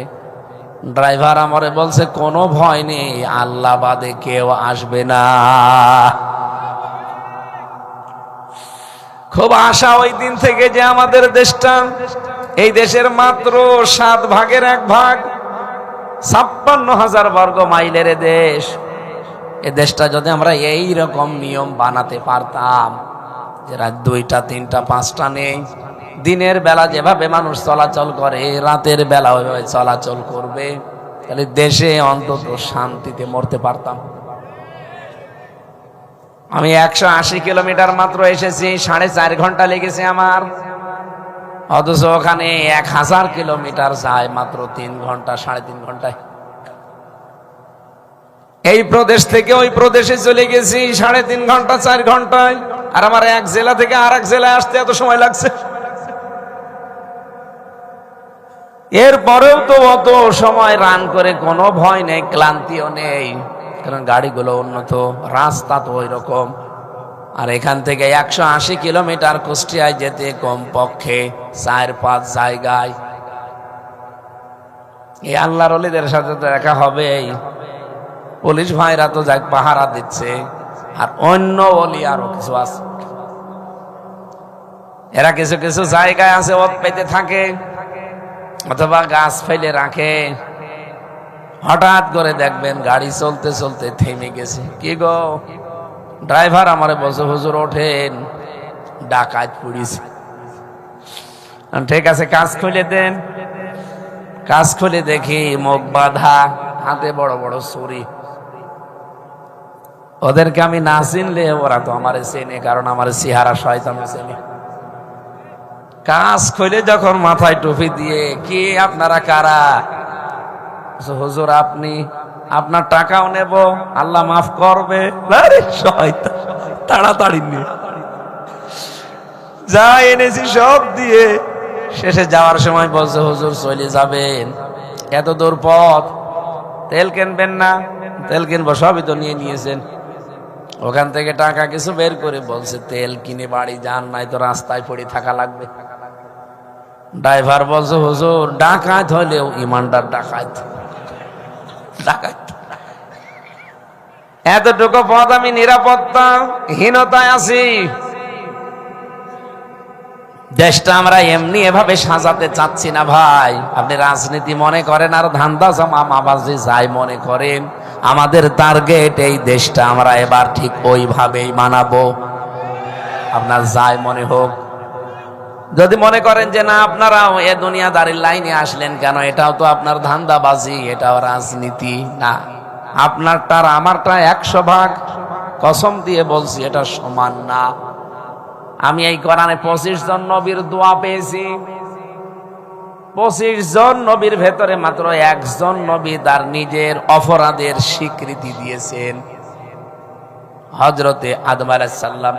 ড্রাইভার আমারে বলছে কোনো ভয় নেই, আল্লাহ বাদে কেউ আসবে না। খুব আশা ওই দিন থেকে যে আমাদের দেশটা, এই দেশের মাত্র 7 ভাগের 1 ভাগ, 56,000 বর্গ মাইলের দেশ। এ দেশটা যদি আমরা এই রকম নিয়ম বানাতে পারতাম, যে রাত 2টা 3টা 5টা নেই, দিনের বেলা যেভাবে মানুষ চলাচল করে রাতের বেলা ওইভাবে চলাচল করবে, তাহলে দেশে অন্তত শান্তিতে মরতে পারতাম। আমি 180 কিলোমিটার মাত্র এসেছি, 4.5 ঘন্টা লেগেছে আমার, অথচ ওখানে 1000 কিলোমিটার যায় মাত্র 3 ঘন্টা 3.5 ঘন্টায়। এই প্রদেশ থেকে ওই প্রদেশে চলে গেছি 3.5 ঘন্টা 4 ঘন্টায়, আর আমার এক জেলা থেকে আর এক জেলায় আসতে এত সময় লাগছে। এরপরেও তো অত সময় রান করে কোনো ভয় নেই, ক্লান্তিও নেই, কারণ গাড়িগুলো উন্নত, রাস্তা তো ওই রকম। আর এখান থেকে 180 কিলোমিটার কুষ্টিয়ায় যেতে কমপক্ষে 4-5 জায়গায় এই আল্লাহর ওলিদের সাথে তো দেখা হবে। পুলিশ ভাইরা তো যাই পাহারা দিচ্ছে, আর অন্য ওলি আরো কিছু আছে, এরা কিছু কিছু জায়গায় আছে ওত পেতে থাকে অথবা গাছ ফেলে রাখে। হঠাৎ করে দেখবেন গাড়ি চলতে চলতে থেমে গেছে, কি গো ড্রাইভার আমারে বলছে হুজুর ওঠেন, ডাকাত পুলিশ। ঠিক আছে কাজ খুলে দেন। কাজ খুলে দেখি মুখ বাঁধা, হাতে বড় বড় ছুরি। ওদেরকে আমি না চিনলে ওরা তো আমারে চেনে, কারণ আমার চেহারা শয়তান চেনে। কাজ খুলে যখন মাথায় টুপি দিয়ে, কি আপনারা কারা? হুজুর আপনি, আপনার টাকাও নেব, আল্লাহ মাফ করবে। আরে শয়তান, তাড়াতাড়ি নিয়ে যা এনেছি সব দিয়ে। শেষে যাওয়ার সময় বলছে হুজুর চলে যাবেন, এত দূর পথ, তেল কিনবেন না? তেল কিনবো, সবই তো নিয়ে নিয়েছেন। ওখান থেকে টাকা কিছু বের করে বলছে তেল কিনে বাড়ি যান, নাই তো রাস্তায় পড়ে থাকা লাগবে। ড্রাইভার বলছে হুজুর ডাকাত হলেও ইমানদার ডাকাত, ডাকাত। এতটুকু পথ আমি নিরাপত্তা হীনতায় আছি। দেশটা আমরা এমনি এভাবে সাজাতে চাচ্ছি না ভাই। আপনি রাজনীতি মনে করেন আর ধান্দা জামাবাজি যাই মনে করেন, আমাদের টার্গেট এই দেশটা আমরা এবার ঠিক ওইভাবেই বানাবো। আপনার যাই মনে হোক, যদি মনে করেন যে না আপনারাও এ দুনিয়াদারির লাইনে আসলেন কেন, এটাও তো আপনার ধান্দাবাজি, এটাও রাজনীতি না। আপনারটা আর আমারটা 100 ভাগ, কসম দিয়ে বলছি এটা সমান না। আমি এই কোরআনে 25 জন নবীর দোয়া পেয়েছি। 25 জন নবীর ভেতরে মাত্র একজন নবী তার নিজের অপরাধের স্বীকৃতি দিয়েছেন, হযরতে আদম আলাইহিস সালাম।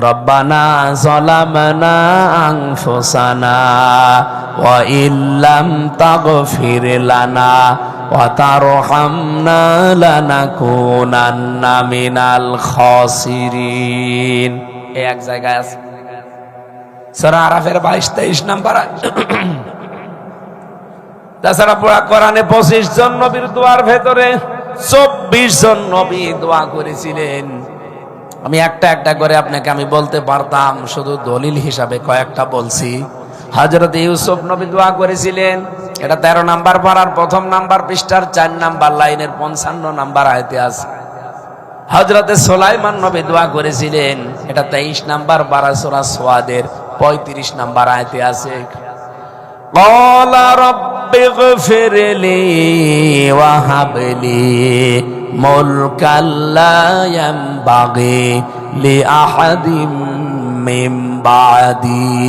রব্বানা যালামনা আনফুসানা ওয়া ইল্লাম তাগফির লানা ওয়া তারহামনা লানাকুনান্না মিনাল খাসিরিন। এক জায়গায় আছে সূরা আরাফের 22-23 নাম্বার। তাছাড়া পুরা কোরআনে 25 জন নবীর দোয়ার ভেতরে 24 জন নবী দোয়া করেছিলেন। আমি একটা একটা করে আপনাকে আমি বলতে পারতাম, শুধু দলিল হিসাবে কয়েকটা বলছি। হযরত ইউসুফ নবী দোয়া করেছিলেন, এটা 13 নাম্বার পারার 1ম নাম্বার পৃষ্ঠার 4 নাম্বার লাইনের 55 নাম্বার আয়াতে আছে। হযরতে সুলাইমান নবী দোয়া করেছিলেন, এটা 23 নাম্বার পারা সূরা সোয়াদের 35 নাম্বার আয়াতে আছে। ক্বালা রাব্বিগফিরলি ওয়া হাবলি মুলকাল লা ইয়ানবাগি লিআহাদিম মিন বাদি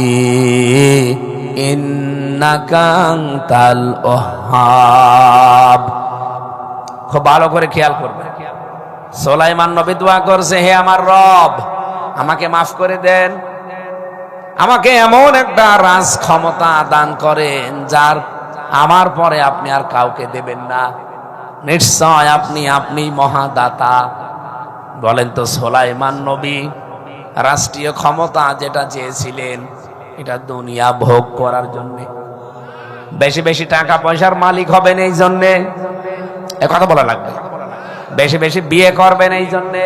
ইন্নাকা আনতাল ওয়াহ্হাব। খুব ভালো করে খেয়াল করবেন। সুলাইমান নবী দোয়া করছে, হে আমার রব আমাকে মাফ করে দেন, আমাকে এমন একটা রাজ ক্ষমতা দান করেন যার আমার পরে আপনি আর কাউকে দেবেন না। নিশ্চয় আপনি মহাদাতা। বলেন তো সুলাইমান নবী রাষ্ট্রীয় ক্ষমতা যেটা চেয়েছিলেন, এটা দুনিয়া ভোগ করার জন্য, বেশি বেশি টাকা পয়সার মালিক হবেন এই জন্যে, এ কথা বলা লাগবে। বেশি বেশি বিয়ে করবেন এই জন্যে,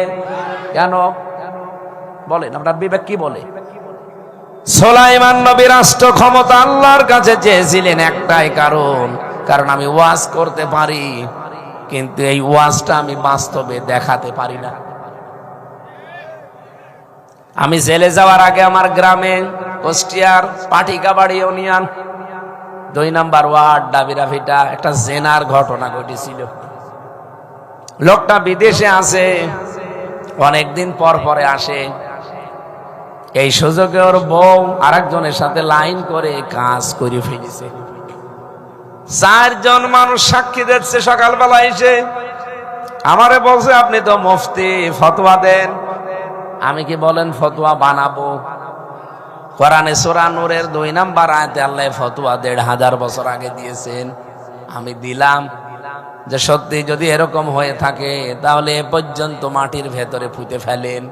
কেন বলেন, আপনার বিবেক কি বলে? সুলাইমান নবী রাষ্ট্র ক্ষমতা আল্লাহর কাছে চেয়েছিলেন একটাই কারণ আমি ওয়াজ করতে পারি, কিন্তু এই ওয়াজটা আমি বাস্তবে দেখাতে পারি না। আমি জেলে যাওয়ার আগে আমার গ্রামে কুষ্টিয়ার পাটিকাবাড়ি ইউনিয়ন 2 নাম্বার ওয়ার্ড ডাবিরাভিটা একটা জেনার ঘটনা ঘটেছিল। লোকটা বিদেশে আছে, অনেকদিন পর পরে আসে। এই সুযোগে ওর বউ আরেকজনের সাথে লাইন করে কাজ করে ফেলেছে। 4 জন মানুষ সাক্ষী দিচ্ছে। সকালবেলা এসে আমারে বলছে, আপনি তো মুফতি, ফতোয়া দেন। আমি কি বলেন ফতোয়া বানাবো? কোরআনে সূরা নূরের 2 নাম্বার আয়াতে আল্লাহ ফতোয়া 1500 বছর আগে দিয়েছেন। আমি দিলাম যে সত্যি যদি এরকম হয়ে থাকে তাহলে এ পর্যন্ত মাটির ভেতরে পুঁতে ফেলেন,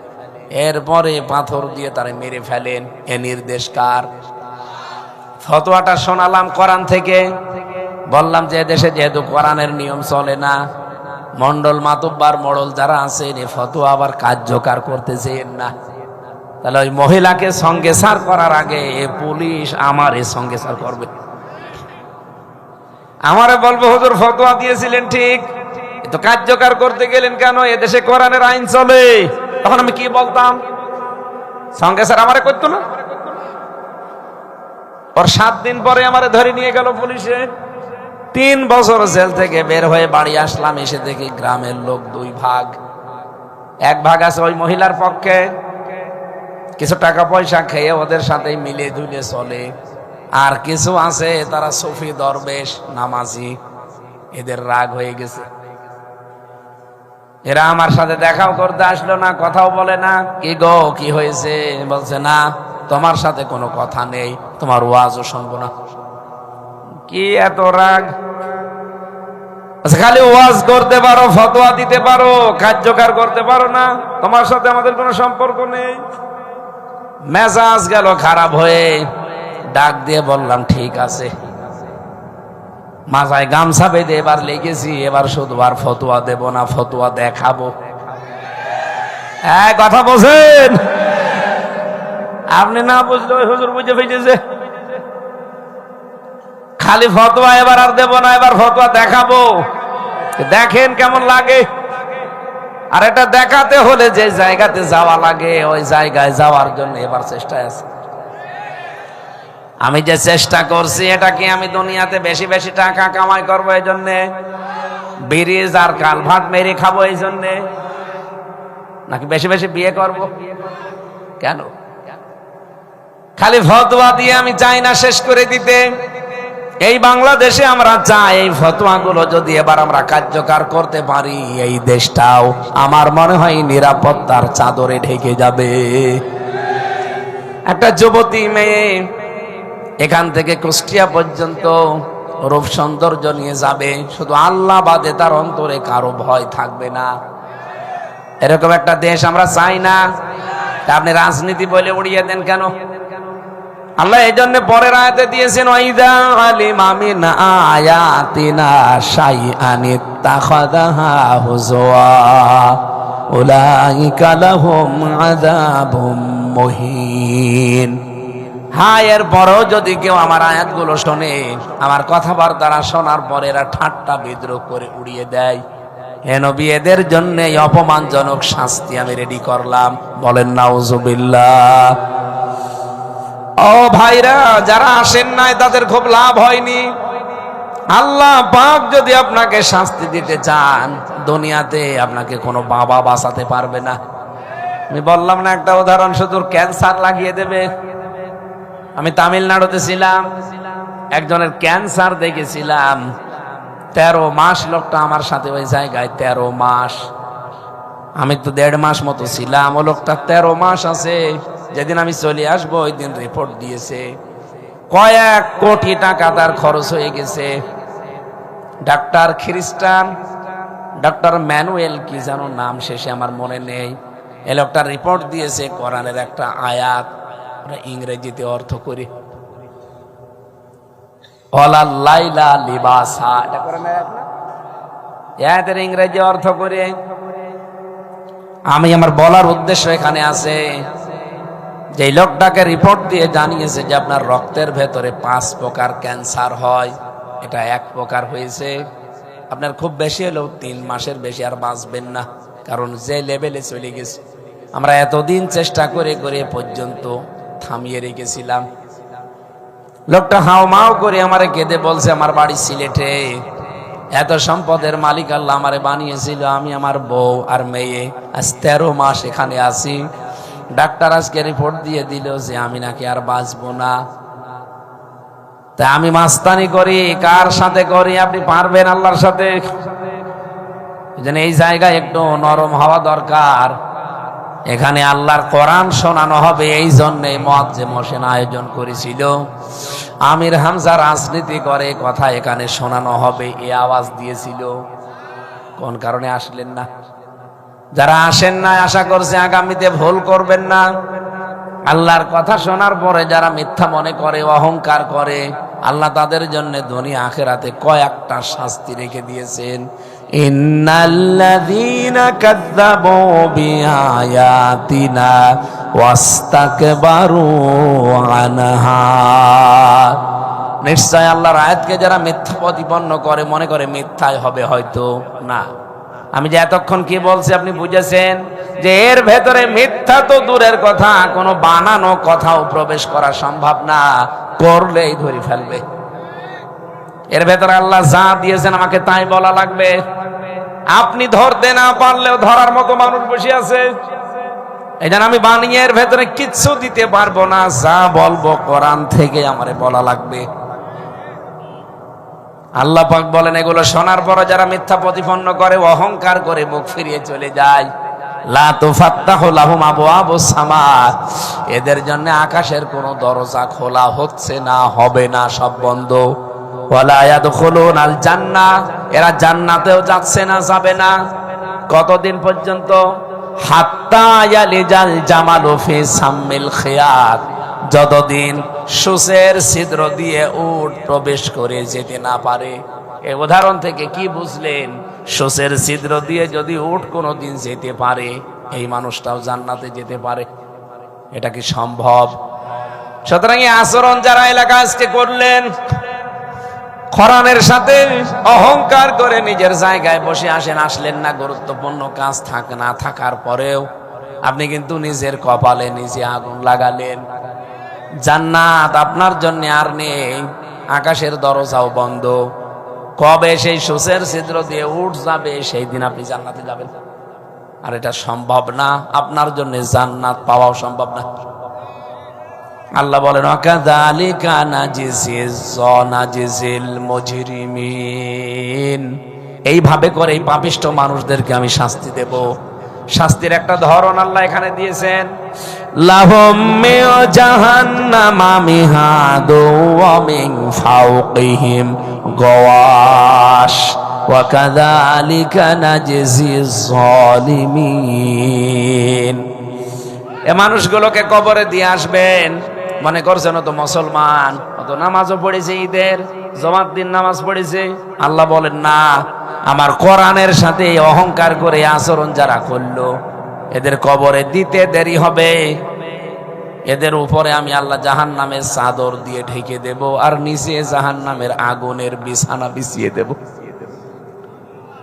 এরপরে পাথর দিয়ে তারে মেরে ফেলেন। এ নির্দেশ কার? ফতোয়াটা শোনালাম কোরআন থেকে। বললাম যে দেশে যেহেতু কোরআনের নিয়ম চলে না, মন্ডল মাতুব্বার মোড়ল যারা আছেন এই ফতোয়া আবার কার্যকর করতেছেন না, তাহলে ওই মহিলাকে সঙ্গে সার করার আগে পুলিশ আমার সঙ্গে সার করবে। আমারে বলবো হুজুর ফতোয়া দিয়েছিলেন ঠিক, তো কার্যকর করতে গেলেন কেন? এদেশে কোরআনের আইন চলে। তখন আমি কি বলতাম? সঙ্গে স্যার আমারে করতো না। ওর 7 দিন পরে আমারে ধরে নিয়ে গেল পুলিশে। 3 বছর জেল থেকে বের হয়ে বাড়ি আসলাম, এসে দেখি গ্রামের লোক 2 ভাগ। 1 ভাগ আছে ওই মহিলার পক্ষে, কিছু টাকা পয়সা খেয়ে ওদের সাথে মিলে ধুলে চলে, আর কিছু আছে তারা সুফি দরবেশ নামাজি, এদের রাগ হয়ে গেছে। এরা আমার সাথে দেখাও করতে আসলো না, কথাও বলে না। কি গো কি হয়েছে? বলছে না তোমার সাথে কোনো কথা নেই, তোমার ওয়াজও শুনবো না। কি এত রাগ? খালি ওয়াজ করতে পারো, ফতোয়া দিতে পারো, কার্যকর করতে পারো না, তোমার সাথে আমাদের কোনো সম্পর্ক নেই। মেজাজ গেল খারাপ হয়ে, ডাক দিয়ে বললাম ঠিক আছে, মাথায় গামছা বেঁধে এবার লেগেছি, এবার শুধু আর ফতোয়া দেব না, ফতোয়া দেখাবো। কথা বলছেন আপনি, না বুঝলে ওই হুজুর বুঝে ফেলেছে। খালি ফতোয়া এবার আর দেব না, এবার ফতোয়া দেখাবো, দেখেন কেমন লাগে। আর এটা দেখাতে হলে যে জায়গাতে যাওয়া লাগে ওই জায়গায় যাওয়ার জন্য এবার চেষ্টা আছে। আমি যে চেষ্টা করছি এটা কি আমি দুনিয়াতে বেশি বেশি টাকা কামাই করবো এই জন্যে, ব্রিজ আর কালভার্ট মেরে খাবো এই জন্যে, নাকি বেশি বেশি বিয়ে করব? কেন? খালি ফতোয়া দিয়ে আমি চাই না শেষ করে দিতে। এই বাংলাদেশে আমরা চাই এই ফতোয়াগুলো যদি এবার আমরা কার্যকর করতে পারি, এই দেশটাও আমার মনে হয় নিরাপত্তার চাদরে ঢেকে যাবে। একটা যুবতী মেয়ে এখান থেকে কুষ্টিয়া পর্যন্ত রূপ সৌন্দর্য নিয়ে যাবে, শুধু আল্লাহ বাদে তার অন্তরে কারো ভয় থাকবে না। এরকম একটা দেশ আমরা চাই না। আপনি রাজনীতি বলে উড়িয়ে দেন কেন? আল্লাহ এই জন্য পরের আয়াতে দিয়েছেন, ওয়াইদা আলিমা মিন আয়াতিনা শাইআন ইত্তাখাযাহা হুজওয়া উলাইকা লাহুম আযাবুম মুহিন। হ্যাঁ, এর পরেও যদি কেউ আমার আয়াতগুলো শোনে, আমার কথাবার্তা শোনার পরে এরা ঠাট্টা বিদ্রোহ করে উড়িয়ে দেয়, হে নবী এদের জন্য অপমানজনক শাস্তি আমি রেডি করলাম। বলেন নাউজুবিল্লাহ। ও ভাইরা, যারা আসেন নাই তাদের খুব লাভ হয়নি। আল্লাহ পাক যদি আপনাকে শাস্তি দিতে চান, দুনিয়াতে আপনাকে কোনো বাবা বাঁচাতে পারবে না। আমি বললাম না একটা উদাহরণ, শুধু ক্যান্সার লাগিয়ে দেবে। আমি তামিলনাড়ুতে ছিলাম, একজনের ক্যান্সার দেখেছিলাম। 13 মাস লোকটা আমার সাথে ওই জায়গায়, 13 মাস। আমি তো 1.5 মাস মতো ছিলাম, ও লোকটা 13 মাস আছে। যেদিন আমি চলে আসবো ওই দিন রিপোর্ট দিয়েছে, কয়েক কোটি টাকা তার খরচ হয়ে গেছে। ডাক্তার খ্রিস্টান, ডক্টর ম্যানুয়েল কি যেন নাম, শেষে আমার মনে নেই। এ লোকটা রিপোর্ট দিয়েছে কোরআনের একটা আয়াত, ইংরেজিতে অর্থ করি, লাইলা লিবাসা, এটা কোরআনের আয়াত না? এর ইংরেজি অর্থ করে আমি, আমার বলার উদ্দেশ্য এখানে আছে যে লোকটাকে রিপোর্ট দিয়ে জানিয়েছে যে আপনার রক্তের ভেতরে 5 প্রকার ক্যান্সার হয়, এটা 1 প্রকার হয়েছে। আপনার খুব বেশি হলেও 3 মাসের বেশি আর বাঁচবেন না, কারণ যে লেভেলে চলে গেছে। আমরা এতদিন চেষ্টা করে করে পর্যন্ত থামিয়ে রেখেছিলাম। লোকটা হাওমাও করে আমারে কেঁদে বলছে, আমার বাড়ি সিলেটে, এত সম্পদের মালিক আল্লাহ আমারে বানিয়েছিল, আমি আমার বউ আর মেয়ে আজ 13 মাস এখানে আছি। ডাক্তার আজকে রিপোর্ট দিয়ে দিল যে আমি নাকি আর বাঁচবো না। তা আমি মাস্তানি করি, কার সাথে করি? আপনি পারবেন আল্লাহর সাথে। এই জায়গায় একটু নরম হওয়া দরকার। এখানে আল্লাহর কোরআন শোনানো হবে, এই জন্যে মুয়াজ্জিম হোসেন আয়োজন করেছিল। আমির হামজা রাজনীতি করে, কথা এখানে শোনানো হবে, এই আওয়াজ দিয়েছিল। কোন কারণে আসলেন না? যারা আসেন না, আশা করছে আগামীতে ভুল করবেন না। আল্লাহর কথা শোনার পরে যারা মিথ্যা মনে করে, অহংকার করে, আল্লাহ তাদের জন্য দুনিয়া আখিরাতে কয়েকটা শাস্তি রেখে দিয়েছেন। ইন্নাল্লাযীনা কাযযাবু বিআয়াতিনা ওয়াস্তাকবারু আনহা, নিশ্চয় আল্লাহর আয়াতকে যারা মিথ্যা প্রতিপন্ন করে, মনে করে মিথ্যাই হবে, হয়তো না। আমি যে এতক্ষণ কি বলছি আপনি বুঝেছেন যে এর ভেতরে মিথ্যা তো দূরের কথা, কোনো বানানো কথাও প্রবেশ করা সম্ভব না, করলেই ধরে ফেলবে। এর ভেতরে আল্লাহ যা দিয়েছেন আমাকে তাই বলা লাগবে। আপনি ধরতে না পারলেও ধরার মতো মানুষ বসে আছে। এই জন্য আমি বানিয়ে এর ভেতরে কিচ্ছু দিতে পারবো না, যা বলবো কোরআন থেকে আমারে বলা লাগবে। আল্লাহ পাক বলেন এগুলো শোনার পরে যারা মিথ্যা প্রতিপন্ন করে, অহংকার করে মুখ ফিরিয়ে চলে যায়, লা তুফাত্তাহু লাহুম আবওয়াবুস সামা, এদের জন্য আকাশের কোনো দরজা খোলা হচ্ছে না, হবে না, সব বন্ধ। ওয়ালা ইয়াদখুলুনাল জান্নাহ, এরা জান্নাতেও যাচ্ছে না, যাবে না। কতদিন পর্যন্ত? হাত্তা ইয়ালিজাল জামালু ফি সাম্মিল খিয়াত, যতদিন সূচের ছিদ্র দিয়ে উট প্রবেশ করে যেতে না পারে। এই উদাহরণ থেকে কি বুঝলেন? সূচের ছিদ্র দিয়ে যদি উট কোনোদিন যেতে পারে, এই মানুষটাও জান্নাতে যেতে পারে। এটা কি সম্ভব? সুতরাং এই আচরণ যারা এলাকা আজকে করলেন, কোরআনের সাথে অহংকার করে নিজের জায়গায় বসে আসলেন না, গুরুত্বপূর্ণ কাজ না থাকার পরেও আপনি কিন্তু নিজের কপালে নিজে আগুন লাগালেন। জান্নাত আপনার জন্য আর নেই, আকাশের দরজাও বন্ধ। কবে সেই সূচের ছিদ্র দিয়ে উঠ যাবে, সেই দিন আপনি জান্নাতে যাবেন। আর এটা সম্ভব না, আপনার জন্য জান্নাত পাওয়াও সম্ভব না। আল্লাহ বলেন ওয়াকাযালিকা নাজিজিল মুজরিমিন, এইভাবে করে এই পাপিষ্ঠ মানুষদেরকে আমি শাস্তি দেব। শাস্তির একটা ধরন আল্লাহ এখানে দিয়েছেন, লাহুম মিন জাহান্নামা মিহাদু ওয়া মিন ফাওকিহিম গাওয়াশ ওয়া কাযালিকা নাজিজিজ যালিমিন। এ মানুষগুলোকে কবরে দিয়ে আসবেন, মনে করছেন ও তো মুসলমান, ও তো নামাজও পড়েছে, ঈদের জমাত দিন নামাজ পড়েছে। আল্লাহ বলেন না, আমার কোরআনের সাথে অহংকার করে আচরণ যারা করলো, এদের কবরে দিতে দেরি হবে। এদের উপরে আমি আল্লাহ জাহান্নামের চাদর দিয়ে ঢেকে দেব, আর নিচে জাহান্নামের আগুনের বিছানা বিছিয়ে দেব।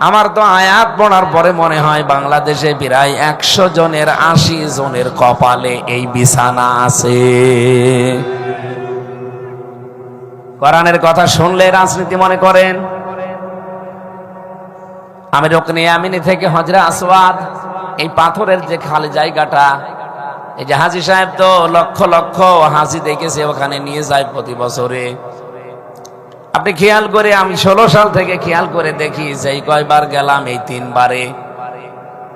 আমার তো আয়াত পড়ার পরে মনে হয় বাংলাদেশে প্রায় 100 জনের 80 জনের কপালে এই বিছানা আছে। কোরআনের কথা শুনলে রাজনীতি মনে করেন। আমি রুকনে ইয়ামিনী থেকে হজরে আসওয়াদ, এই পাথরের যে খালি জায়গাটা, এই যে হাজী সাহেব তো লক্ষ লক্ষ হাজী দেখেছে, ওখানে নিয়ে যায় প্রতি বছরে। আপনি খেয়াল করে, আমি 16 সাল থেকে খেয়াল করে দেখি, যেই কয়বার গেলাম এই 3 বারে,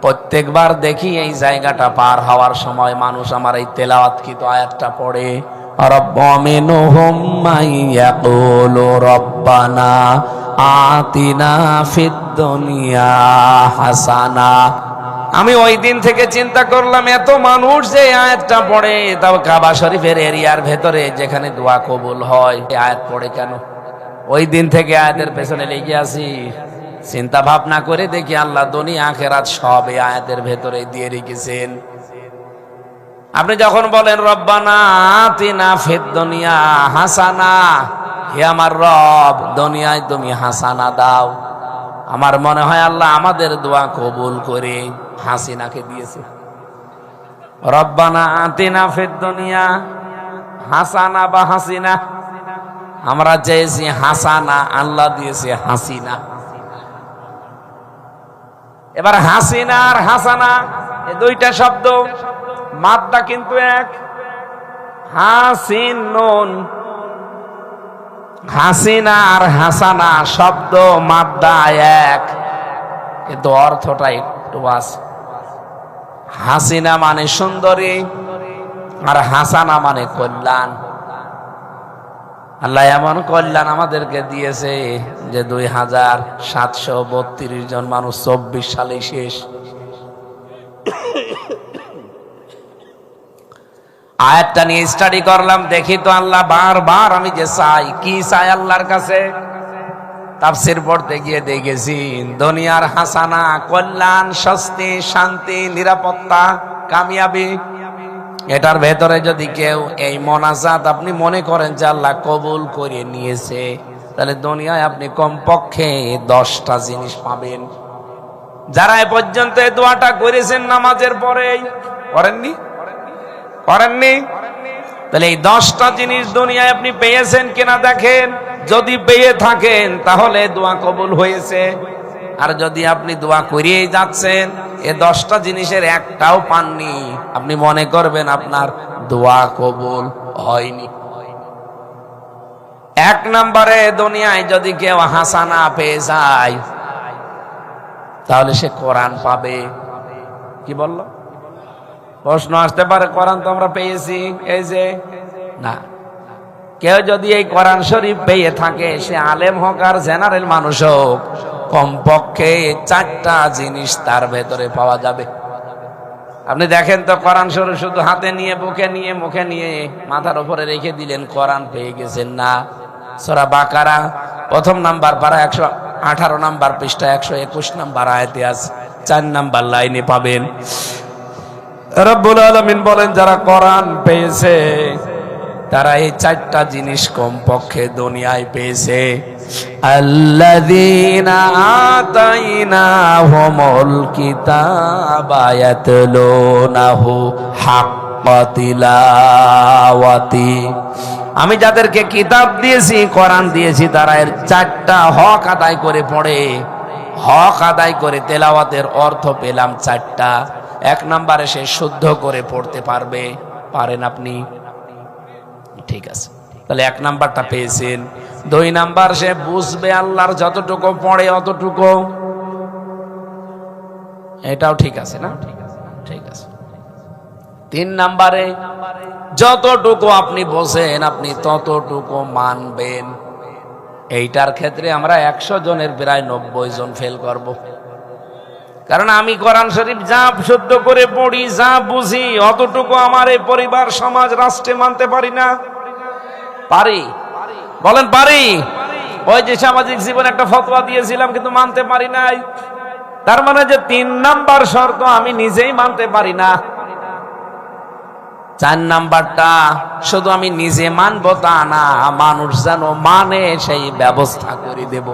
প্রত্যেকবার দেখি এই জায়গাটা পার হওয়ার সময় মানুষ আমার এই তেলাওয়াতকৃত আয়াতটা পড়ে, রাব্বামিনহুম মাইয়াকুলু রাব্বানা আতিনা ফিদ দুনিয়া হাসানা। আমি ওই দিন থেকে চিন্তা করলাম, এত মানুষ যে আয়াতটা পড়ে, তাও কাবা শরীফের এরিয়ার ভেতরে যেখানে দোয়া কবুল হয়, এই আয়াত পড়ে কেন? ওই দিন থেকে আয়াতের পেছনে লেগে আছি। চিন্তা ভাবনা করে দেখি আল্লাহ দুনিয়া আখিরাত সব এই আয়াতের ভেতরে দিয়ে রেখেছেন। আপনি যখন বলেন রব্বানা আতিনা ফিদ দুনিয়া হাসানা, হে আমার রব, দুনিয়ায় তুমি হাসানা দাও, আমার মনে হয় আল্লাহ আমাদের দোয়া কবুল করে হাসিনাকে দিয়েছে। রব্বানা আতিনা ফিদ দুনিয়া হাসানা বা হাসিনা, আমরা চেয়েছি হাসানা, আল্লাহ দিয়েছে হাসিনা। এবার হাসিনা আর হাসানা এই দুইটা শব্দ মাদ্দা কিন্তু এক। হাসিন নুন, হাসিনা আর হাসানা শব্দ মাদ্দা এক, কিন্তু অর্থটা একটু আছে। হাসিনা মানে সুন্দরী, আর হাসানা মানে কল্যাণ। আল্লাহ এমন কল্যাণ আমাদেরকে দিয়েছে যে 2732 জন মানুষ 24 সালে শেষ। আয়াতটা নিয়ে স্টাডি করলাম, দেখি তো আল্লাহ বারবার আমি যে চাই, কি চাই আল্লাহর কাছে। তাফসীর পড়তে গিয়ে দেখেছি দুনিয়ার হাসানা, কল্যাণ, স্বস্তি, শান্তি, নিরাপত্তা, কামিয়াবি। এটার ভেতরে যদি কেউ এই মোনাজাত আপনি মনে করেন যে আল্লাহ কবুল করে নিয়েছে, তাহলে দুনিয়ায় আপনি কমপক্ষে 10টা জিনিস পাবেন। যারা এ পর্যন্ত এই দোয়াটা করেছেন নামাজের পরেই, করেননি, তাহলে এই 10টা জিনিস দুনিয়ায় আপনি পেয়েছেন কিনা দেখেন। যদি পেয়ে থাকেন তাহলে দোয়া কবুল হয়েছে। আর যদি আপনি দোয়া করিয়ে যাচ্ছেন, এই 10টা জিনিসের একটাও পাননি, আপনি মনে করবেন আপনার দোয়া কবুল হয়নি। 1 নম্বরে দুনিয়ায় যদি কেউ হাসানা পেয়ে যায়, তাহলে সে কোরআন পাবে। কি বললো? প্রশ্ন আসতে পারে, কোরআন তো আমরা পেয়েছি, এই যে না। কেউ যদি এই কোরআন শরীফ পেয়ে থাকে, সে আলেম হোক আর জেনারেল মানুষ হোক, কমপক্ষে 4টা জিনিস তার ভেতরে পাওয়া যাবে। আপনি দেখেন তো, কোরআন শরীফ শুধু হাতে নিয়ে, বুকে নিয়ে, মুখে নিয়ে, মাথার উপরে রেখে দিলেন, কোরআন পেয়ে গেছেন না। সূরা বাকারা 1 নাম্বার পারা 118 নাম্বার পৃষ্ঠা 121 নাম্বার আয়াতে আছে, 4 নাম্বার লাইনে পাবেন। রব্বুল আলামিন বলেন, যারা কোরআন পেয়েছে তারা এই 4টা জিনিস কমপক্ষে দুনিয়ায় পেয়েছে। আল্লাযীনা আতাইনাহুমুল কিতাবা ইয়াতলুনাহু হাক্কা তিলাওয়াতি। আমি যাদেরকে কিতাব দিয়েছি, কোরআন দিয়েছি, তারা এর 4টা হক আদায় করে পড়ে। হক আদায় করে তেলাওয়াতের অর্থ পেলাম 4টা। 1 নম্বরে সে শুদ্ধ করে পড়তে পারবে। পারেন আপনি? ঠিক আছে, তাহলে 1 নাম্বারটা পেয়েছেন। 2 নাম্বার, সে বুঝবে আল্লাহর যতটুকু পড়ে অতটুকু। এটাও ঠিক আছে না? ঠিক আছে। 3 নাম্বারে, যতটুকু আপনি বোঝেন আপনি ততটুকু মানবেন। এইটার ক্ষেত্রে আমরা 100 জনের প্রায় 90 জন ফেল করব। কারণ আমি কোরআন শরীফ যা শুদ্ধ করে পড়ি, যা বুঝি, অতটুকু আমার এই পরিবার, সমাজ, রাষ্ট্রে মানতে পারি না। পারি? বলেন পারি? ওই যে সামাজিক জীবনে একটা ফতোয়া দিয়েছিলাম, কিন্তু মানতে পারি নাই। তার মানে যে 3 নাম্বার শর্ত আমি নিজেই মানতে পারি না। 4 নাম্বারটা শুধু আমি নিজে মানবো তা না, মানুষ যেন মানে সেই ব্যবস্থা করে দেব।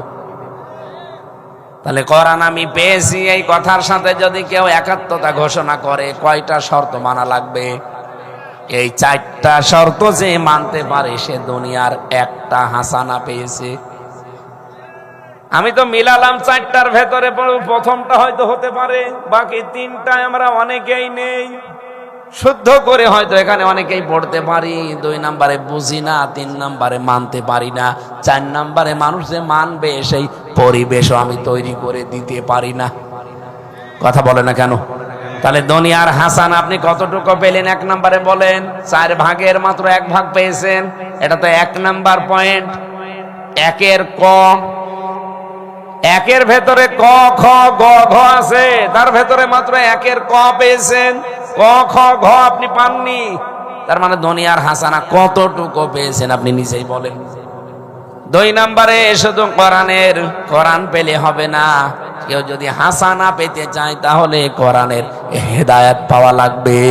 তাহলে কোরআন আমি পেয়েছি এই কথার সাথে যদি কেউ একাত্মতা ঘোষণা করে, কয়টা শর্ত মানা লাগবে? এই 4টা শর্ত যে মানতে পারে, সে দুনিয়ার 1টা হাসানা পেয়েছে। আমি তো মিলালাম 4টার ভেতরে, প্রথমটা হয়তো হতে পারে, বাকি 3টায় আমরা অনেকেই নেই। শুদ্ধ করে হয়তো এখানে অনেকেই পড়তে পারি, 2 নাম্বারে বুঝি না, 3 নাম্বারে মানতে পারি না, 4 নাম্বারে মানুষ যে মানবে সেই পরিবেশও আমি তৈরি করে দিতে পারি না। কথা বলে না কেন? তাহলে দুনিয়ার হাসান আপনি কতটুকু পেলেন? 1 নাম্বারে বলেন। 4 ভাগের মাত্র 1 ভাগ পেয়েছেন। এটা তো 1 নাম্বার পয়েন্ট। 1-এর ক, 1-এর ভেতরে ক, খ, গ, ঘ আছে, তার ভেতরে মাত্র 1-এর ক পেয়েছেন। ক, খ, ঘ আপনি পাননি। তার মানে দুনিয়ার হাসানা কতটুকু পেয়েছেন আপনি নিজেই বলেন। 2 নাম্বারে শুধু কোরআন পেলে হবে না। কেউ যদি হাসানা পেতে চায় তাহলে কোরআনের হেদায়েত পাওয়া লাগবে।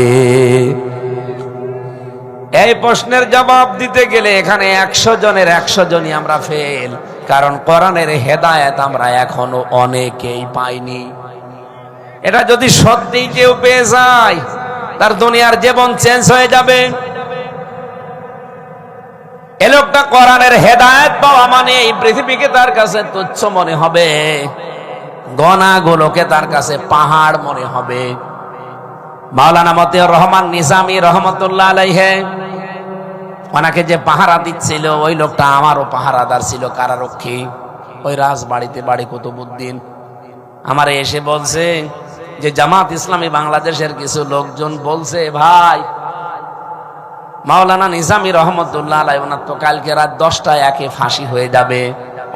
এই প্রশ্নের জবাব দিতে গেলে এখানে 100 জনের 100 জনই আমরা ফেল, কারণ কোরআনের হেদায়েত আমরা এখনো অনেকেই পাইনি। এটা যদি সত্যি কেউ পেয়ে যায়, তার দুনিয়ার জীবন চেঞ্জ হয়ে যাবে। এ লোকটা কোরআনের হেদায়েত পাওয়া মানে এই পৃথিবীকে তার কাছে তুচ্ছ মনে হবে, গনাগুলোকে তার কাছে পাহাড় মনে হবে। মাওলানা মতিউর রহমান নিজামী রহমতুল্লাহ আলাইহি, ওনাকে যে পাহারা দিচ্ছিল ওই লোকটা আমারও পাহারাদার ছিল, কারারক্ষী, ওই রাজবাড়িতে, বাড়ি কুতুবউদ্দিন। আমার এসে বলছে যে জামাত ইসলামী বাংলাদেশের কিছু লোকজন বলছে, ভাই মাওলানা নিজামী রহমতুল্লাহ আলাইহি ওনার তো কালকে রাত 10টায় একে ফাঁসি হয়ে যাবে,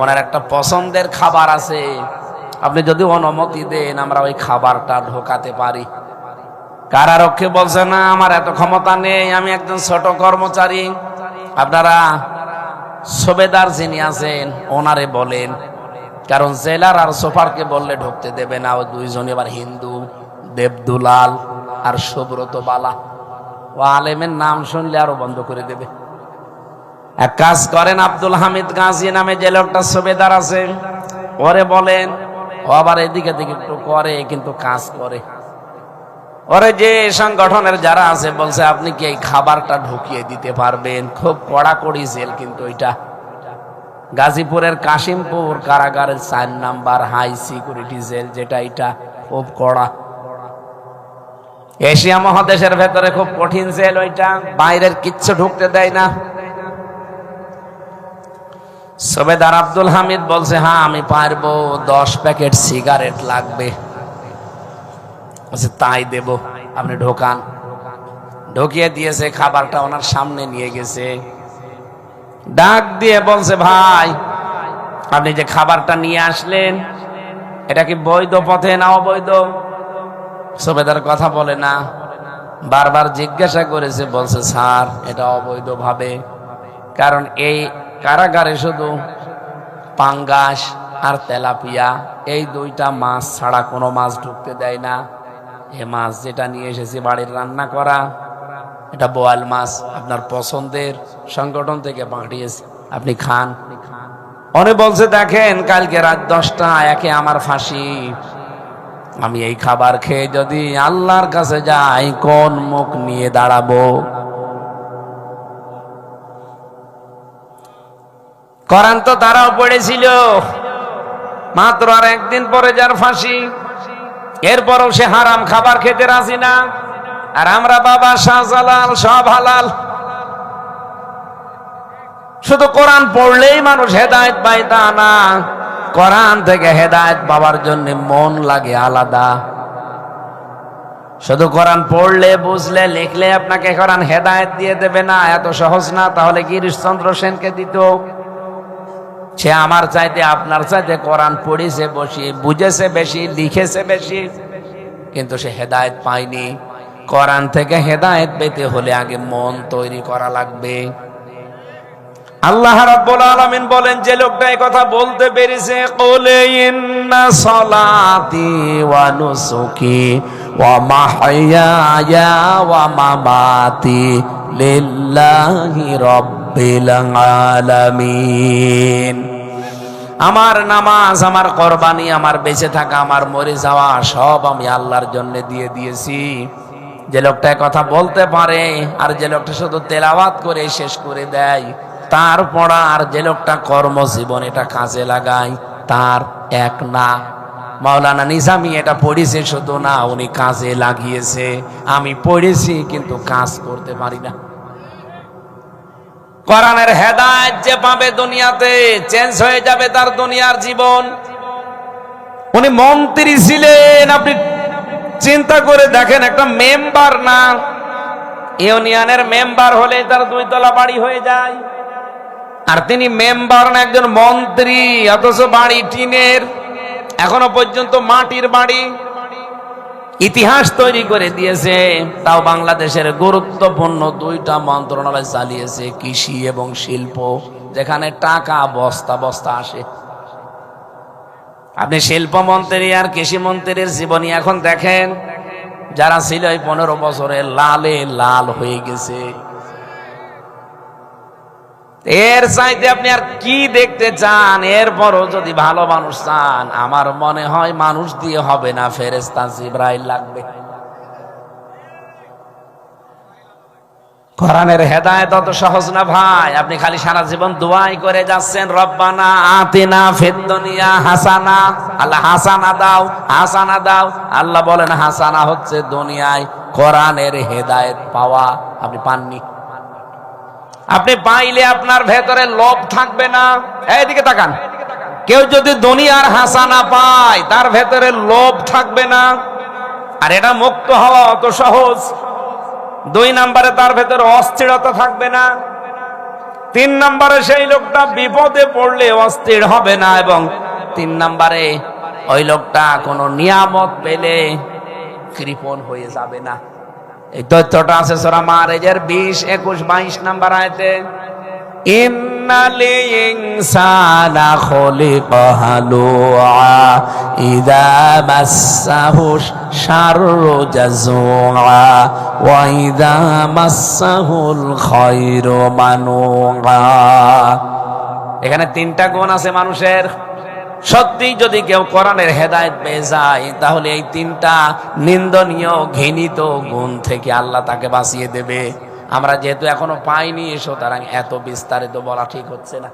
ওনার একটা পছন্দের খাবার আছে, আপনি যদি অনুমতি দেন আমরা ওই খাবারটা ঢোকাতে পারি। কারারক্ষী বলছে না, আমার এত ক্ষমতা নেই, আমি একজন ছোট কর্মচারী, আপনারা সুবেদার যিনি আছেন ওনারে বলেন। কারণ জেলার আর সোফারকে বললে ঢুকতে দেবে না, ও দুইজন এবার হিন্দু, দেবদুলাল আর সুব্রত বালা। ও আলেমের নাম শুনলে আরো বন্ধ করে দেবে। এক কাজ করেন, আব্দুল হামিদ গাজী নামে যে লোকটা সুবেদার আছে ওরে বলেন। ও আবার এদিকে দিকে একটু করে কিন্তু কাজ করে। ওরে যে সংগঠনের যারা আছে বলছে আপনি কি এই খাবারটা ঢুকিয়ে দিতে পারবেন? খুব কড়াকড়ি জেল কিন্তু এটা। গাজীপুরের কাশিমপুর কারাগারের 4 নাম্বার হাই সিকিউরিটি জেল যেটা, এটা খুব কড়া। এশিয়া মহাদেশের ভেতরে খুব কঠিন জেল ওইটা, বাইরের কিচ্ছু ঢুকতে দেয় না। সুবেদার আব্দুল হামিদ বলছে হ্যাঁ আমি পারবো, 10 প্যাকেট সিগারেট লাগবে। তাই দেব, আপনি ঢোকান। ঢুকিয়ে দিয়েছে, খাবারটা ওনার সামনে নিয়ে গেছে, ডাক দিয়ে বলছে ভাই আপনি যে খাবারটা নিয়ে আসলেন এটা কি বৈধ পথে না অবৈধ? সুবেদার কথা বলে না, বারবার জিজ্ঞাসা করেছে, বলছে স্যার এটা অবৈধ ভাবে। কারণ এই কারাগারে শুধু পাঙ্গাস আর তেলাপিয়া এই 2টা মাছ ছাড়া কোনো মাছ ঢুকতে দেয় না। এ মাছ যেটা নিয়ে এসেছি বাড়ির রান্না করা, এটা বোয়াল মাছ, আপনার পছন্দের, সংগঠন থেকে পাঠিয়েছে, আপনি খান। উনি বলছে দেখেন কালকে রাত 10টা একে আমার ফাঁসি, আমি এই খাবার খেয়ে যদি আল্লাহর কাছে যাই কোন মুখ নিয়ে দাঁড়াবো? কোরআন তো তারাও পড়েছিল, মাত্র আর একদিন পরে যার ফাঁসি, এরপরও সে হারাম খাবার খেতে রাজি না। আর আমরা বাবা শাহজালাল সব হালাল। শুধু কোরআন পড়লেই মানুষ হেদায়েত পায় তা না, কোরআন থেকে হেদায়েত পাওয়ার জন্য মন লাগে আলাদা। শুধু কোরআন পড়লে বুঝলে লিখলে আপনাকে কোরআন হেদায়েত দিয়ে দেবে না, এত সহজ না। তাহলে গিরিশচন্দ্র সেনকে দিত, সে আমার চাইতে আপনার চাইতে কোরআন পড়েছে বেশি, বুঝেছে বেশি, লিখেছে বেশি, কিন্তু সে হেদায়েত পায়নি। কোরআন থেকে হেদায়েত পেতে হলে আগে মন তৈরি করা লাগবে। আল্লাহ রাব্বুল আলামিন বলেন যে লোকটা এই কথা বলতে পেরেছে, ক্বালে ইন্না সালাতি ওয়া নুসুকি ওয়া মাহইয়ায়া ওয়া মামাতি লিল্লাহি রাব্বিল আলামিন। আমার নামাজ, আমার কোরবানি, আমার বেঁচে থাকা, আমার মরে যাওয়া সব আমি আল্লাহর জন্য দিয়ে দিয়েছি। যে লোকটা কথা বলতে পারে আর যে লোকটা শুধু তেলাওয়াত করে শেষ করে দেয়, তার পড়া আর যে লোকটা কর্মজীবন এটা কাজে লাগায় তার এক না। মাওলানা নিজামী এটা পড়েছে শুধু না, উনি কাজে লাগিয়েছে। আমি পড়েছি কিন্তু কাজ করতে পারি না। কোরআনের হেদায়েত যে পাবে দুনিয়াতে চেঞ্জ হয়ে যাবে তার দুনিয়ার জীবন। উনি মন্ত্রী ছিলেন, আপনি চিন্তা করে দেখেন, একটা মেম্বার না, ইউনিয়নের মেম্বার হলে তার 2 তলা বাড়ি হয়ে যায়। আর তিনি মেম্বার না, একজন মন্ত্রী, অথচ বাড়ি টিনের, এখনো পর্যন্ত মাটির বাড়ি। ইতিহাস তৈরি করে দিয়েছে। তাও বাংলাদেশের গুরুত্বপূর্ণ 2টা মন্ত্রণালয় চালিয়েছে, কৃষি এবং শিল্প, যেখানে টাকা বস্তা বস্তা আসে। আপনি শিল্পমন্ত্রী আর কৃষি মন্ত্রীর জীবনী এখন দেখেন, যারা ছিল এই 15 বছরে লালে লাল হয়ে গেছে। এর চাইতে আপনি আর কি দেখতে চান? এরপরও যদি ভালো মানুষ চান, আমার মনে হয় মানুষ দিয়ে হবে না, ফেরেশতা জিবরাইল লাগবে। কোরআনের হেদায়েত অত সহজ না ভাই। আপনি খালি সারা জীবন দোয়াই করে যাচ্ছেন, রব্বানা আতিনা ফিদ দুনিয়া হাসানা, আল্লাহ হাসানা দাও, হাসানা দাও। আল্লাহ বলেন হাসানা হচ্ছে দুনিয়ায় কোরআনের হেদায়েত পাওয়া। আপনি পাননি। আপনি পাইলে আপনার ভেতরে লোভ থাকবে না। এইদিকে তাকান, কেউ যদি দুনিয়ার হাসানা পায় তার ভেতরে লোভ থাকবে না। আর এটা মুক্ত হওয়া অত সহজ। 2 নম্বরে তার ভেতরে অস্থিরতা থাকবে না। 3 নম্বরে সেই লোকটা বিপদে পড়লে অস্থির হবে না। এবং 3 নম্বরে ওই লোকটা কোনো নিয়ামত পেলে কৃপণ হয়ে যাবে না। এই তথ্যটা আছে সূরা মাআরিজের 20, 21, 22 নাম্বার আয়াতে। ইন্নাল ইনসানা খুলিকা হালুআ ইযা মাসসাহু শাররু জাযুআ ওয়া ইযা মাসসাহুল খায়রু মানুআ। এখানে 3টা গুণ আছে মানুষের। সত্যি যদি কেউ কোরআনের হেদায়েত পেয়ে যায় তাহলে এই 3টা নিন্দনীয় ঘৃণিত গুণ থেকে আল্লাহ তাকে বাঁচিয়ে দেবে। আমরা যেহেতু এখনো পাইনি, সুতরাং এত বিস্তারিত বলা ঠিক হচ্ছে না।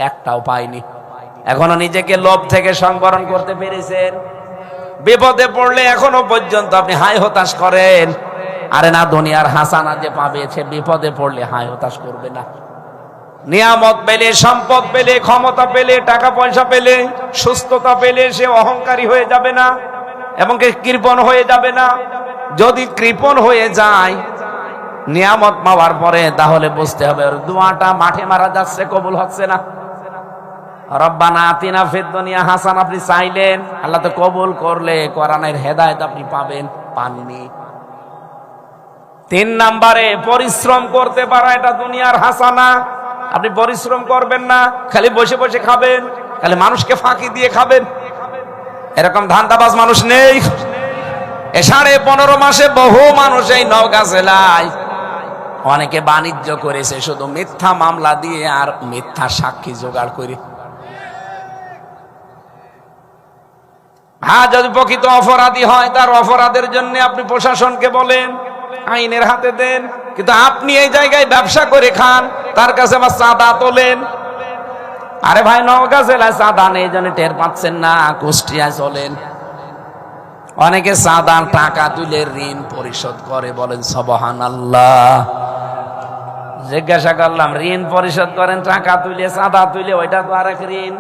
একটাও পাইনি এখনো। নিজেকে লোভ থেকে সংবরণ করতে পেরেছেন? বিপদে পড়লে এখনো পর্যন্ত আপনি হাই হতাশ করেন? আরে না, দুনিয়ার হাসানা যে পাবে সে বিপদে পড়লে হাই হতাশ করবে না। নিয়ামত পেলে, সম্পদ পেলে, ক্ষমতা পেলে, টাকা পয়সা পেলে, সুস্থতা পেলে সে অহংকারী হয়ে যাবে না এবং কৃপণ হয়ে যাবে না। যদি কৃপণ হয়ে যায় নিয়ামত পাওয়ার পরে, তাহলে বুঝতে হবে ওর দোয়াটা মাঠে মারা যাচ্ছে, কবুল হচ্ছে না। রব্বানা আতিনা ফিদ দুনিয়া হাসান আপনি চাইলেন, আল্লাহ তো কবুল করলে কোরআনের হেদায়েত আপনি পাবেন, পাননি। 3 নম্বরে পরিশ্রম করতে পারা, এটা দুনিয়ার হাসানা। আপনি পরিশ্রম করবেন না, খালি বসে বসে খাবেন, খালি মানুষকে ফাঁকি দিয়ে খাবেন, এরকম ধান্দাবাজ মানুষ নেই। 15.5 মাসে বহু মানুষ এই নওগাঁ জেলায় অনেকে বাণিজ্য করেছে শুধু মিথ্যা মামলা দিয়ে আর মিথ্যা সাক্ষী জোগাড় করে। হ্যাঁ, যদি প্রকৃত অপরাধী হয় তার অপরাধের জন্য আপনি প্রশাসনকে বলেন, আইনের হাতে দেন, কিন্তু আপনি এই জায়গায় ব্যবসা করে খান, তার কাছে আবার চাঁদা তোলেন। আরে ভাই, নওগাঁ জেলায় চাঁদা নেই জন্য টের পাচ্ছেন না, কুষ্টিয়ায় চলেন। অনেকে চাঁদার টাকা তুলে ঋণ পরিশোধ করে, বলেন সুবহানাল্লাহ। জিজ্ঞাসা করলাম, ঋণ পরিশোধ করেন টাকা তুলে, চাঁদা তুলে, ওইটা তো আরেক ঋণ।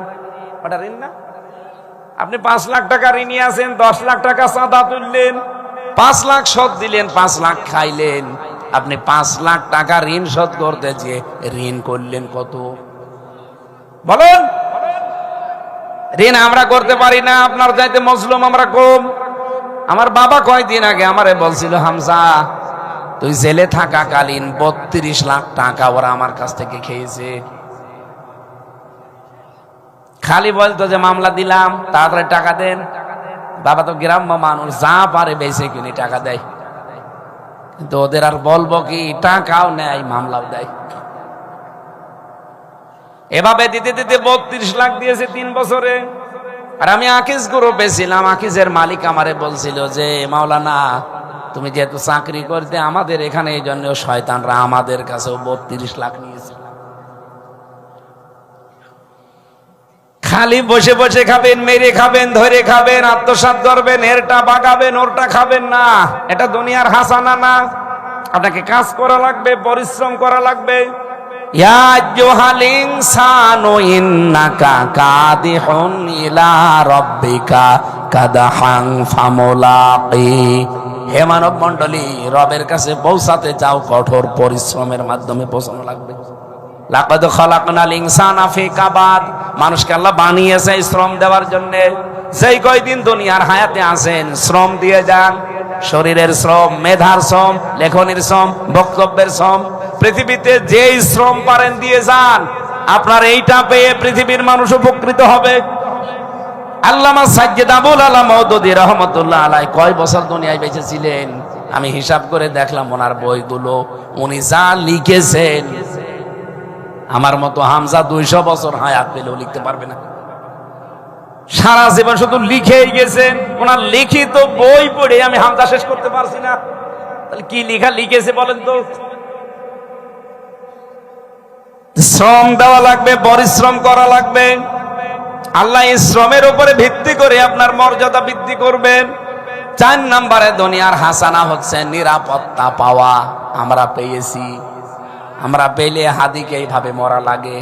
ওটা ঋণ না? আপনি 5 লাখ টাকা ঋণী আছেন, 10 লাখ টাকা চাঁদা তুললেন, 5 লাখ শোধ দিলেন, 5 লাখ খাইলেন। আপনি 5 লাখ টাকা ঋণ শোধ করতে যে ঋণ করলেন কত? বলেন। ঋণ আমরা করতে পারি না, আপনার চাইতে মজলুম আমরা কম। আমার বাবা কয়দিন আগে আমারে বলছিল, হামজা তুই জেলে থাকাকালীন 32 লাখ টাকা ওরা আমার কাছ থেকে খেয়েছে। খালি বলতো যে মামলা দিলাম, তাড়াতাড়ি টাকা দেন। বাবা তো গ্রাম্য মানুষ, যা পারে বেঁচে কিনে টাকা দেয়, কিন্তু ওদের আর বলবো কি, টাকাও নেয় মামলাও দেয়। এভাবে দিতে দিতে 32 লাখ দিয়েছে 3 বছরে। আর আমি আকিজ গ্রুপে ছিলাম, আকিজের মালিক আমারে বলছিল যে মাওলানা তুমি যেহেতু চাকরি করতে আমাদের এখানে, এই জন্য শয়তানরা আমাদের কাছেও 32 লাখ নিয়েছে। খালি বসে বসে খাবেন, মেরে খাবেন, ধরে খাবেন, আত্মসাৎ করবেন, এরটা বাগাবেন, ওরটা খাবেন না। এটা দুনিয়ার হাসানা না। আপনাকে কাজ করা লাগবে, পরিশ্রম করা লাগবে। ইয়া আইয়ুহাল ইনসানু ইন্নাকা কাদিহুন ইলা রাব্বিকা কাদহান ফামুলাকি। হে মানব মণ্ডলী, রবের কাছে পৌঁছাতে চাও, কঠোর পরিশ্রমের মাধ্যমে পৌঁছানো লাগবে। লাকাদ খালাকনাল ইনসানা ফি কাবাদ। মানুষকে আল্লাহ বানিয়েছে শ্রম দেওয়ার জন্য। যেই কয়দিন দুনিয়ার হায়াতে আছেন, শ্রম দিয়ে যান। শরীরের শ্রম, মেধার শ্রম, লেখনের শ্রম, বক্তব্যের শ্রম, পৃথিবীতে যেই শ্রম পারেন দিয়ে যান। আপনার এইটা পেয়ে পৃথিবীর মানুষ উপকৃত হবে। আল্লামা সাজ্জাদ আবুল আলা মওদুদী রাহমাতুল্লাহ আলাইহি কয় বছর দুনিয়ায় বেঁচে ছিলেন? আমি হিসাব করে দেখলাম ওনার বইগুলো, উনি যা লিখেছেন, আমার মতো হামজা 200 বছর হায়াত পেলেও লিখতে পারবে না। সারা জীবন শুধু লিখেই গেছেন। ওনার লিখিত বই পড়ে আমি হামজা শেষ করতে পারছি না। তাহলে কি লেখা লিখেছে বলেন তো? শ্রম দেওয়া লাগবে, পরিশ্রম করা লাগবে। আল্লাহ এই শ্রমের উপরে ভিত্তি করে আপনার মর্যাদা বৃদ্ধি করবেন। 4 নম্বরে দুনিয়ার হাসানা হচ্ছে নিরাপত্তা পাওয়া। আমরা পেয়েছি, আমরা পেলে হাদিকে এইভাবে মরা লাগে।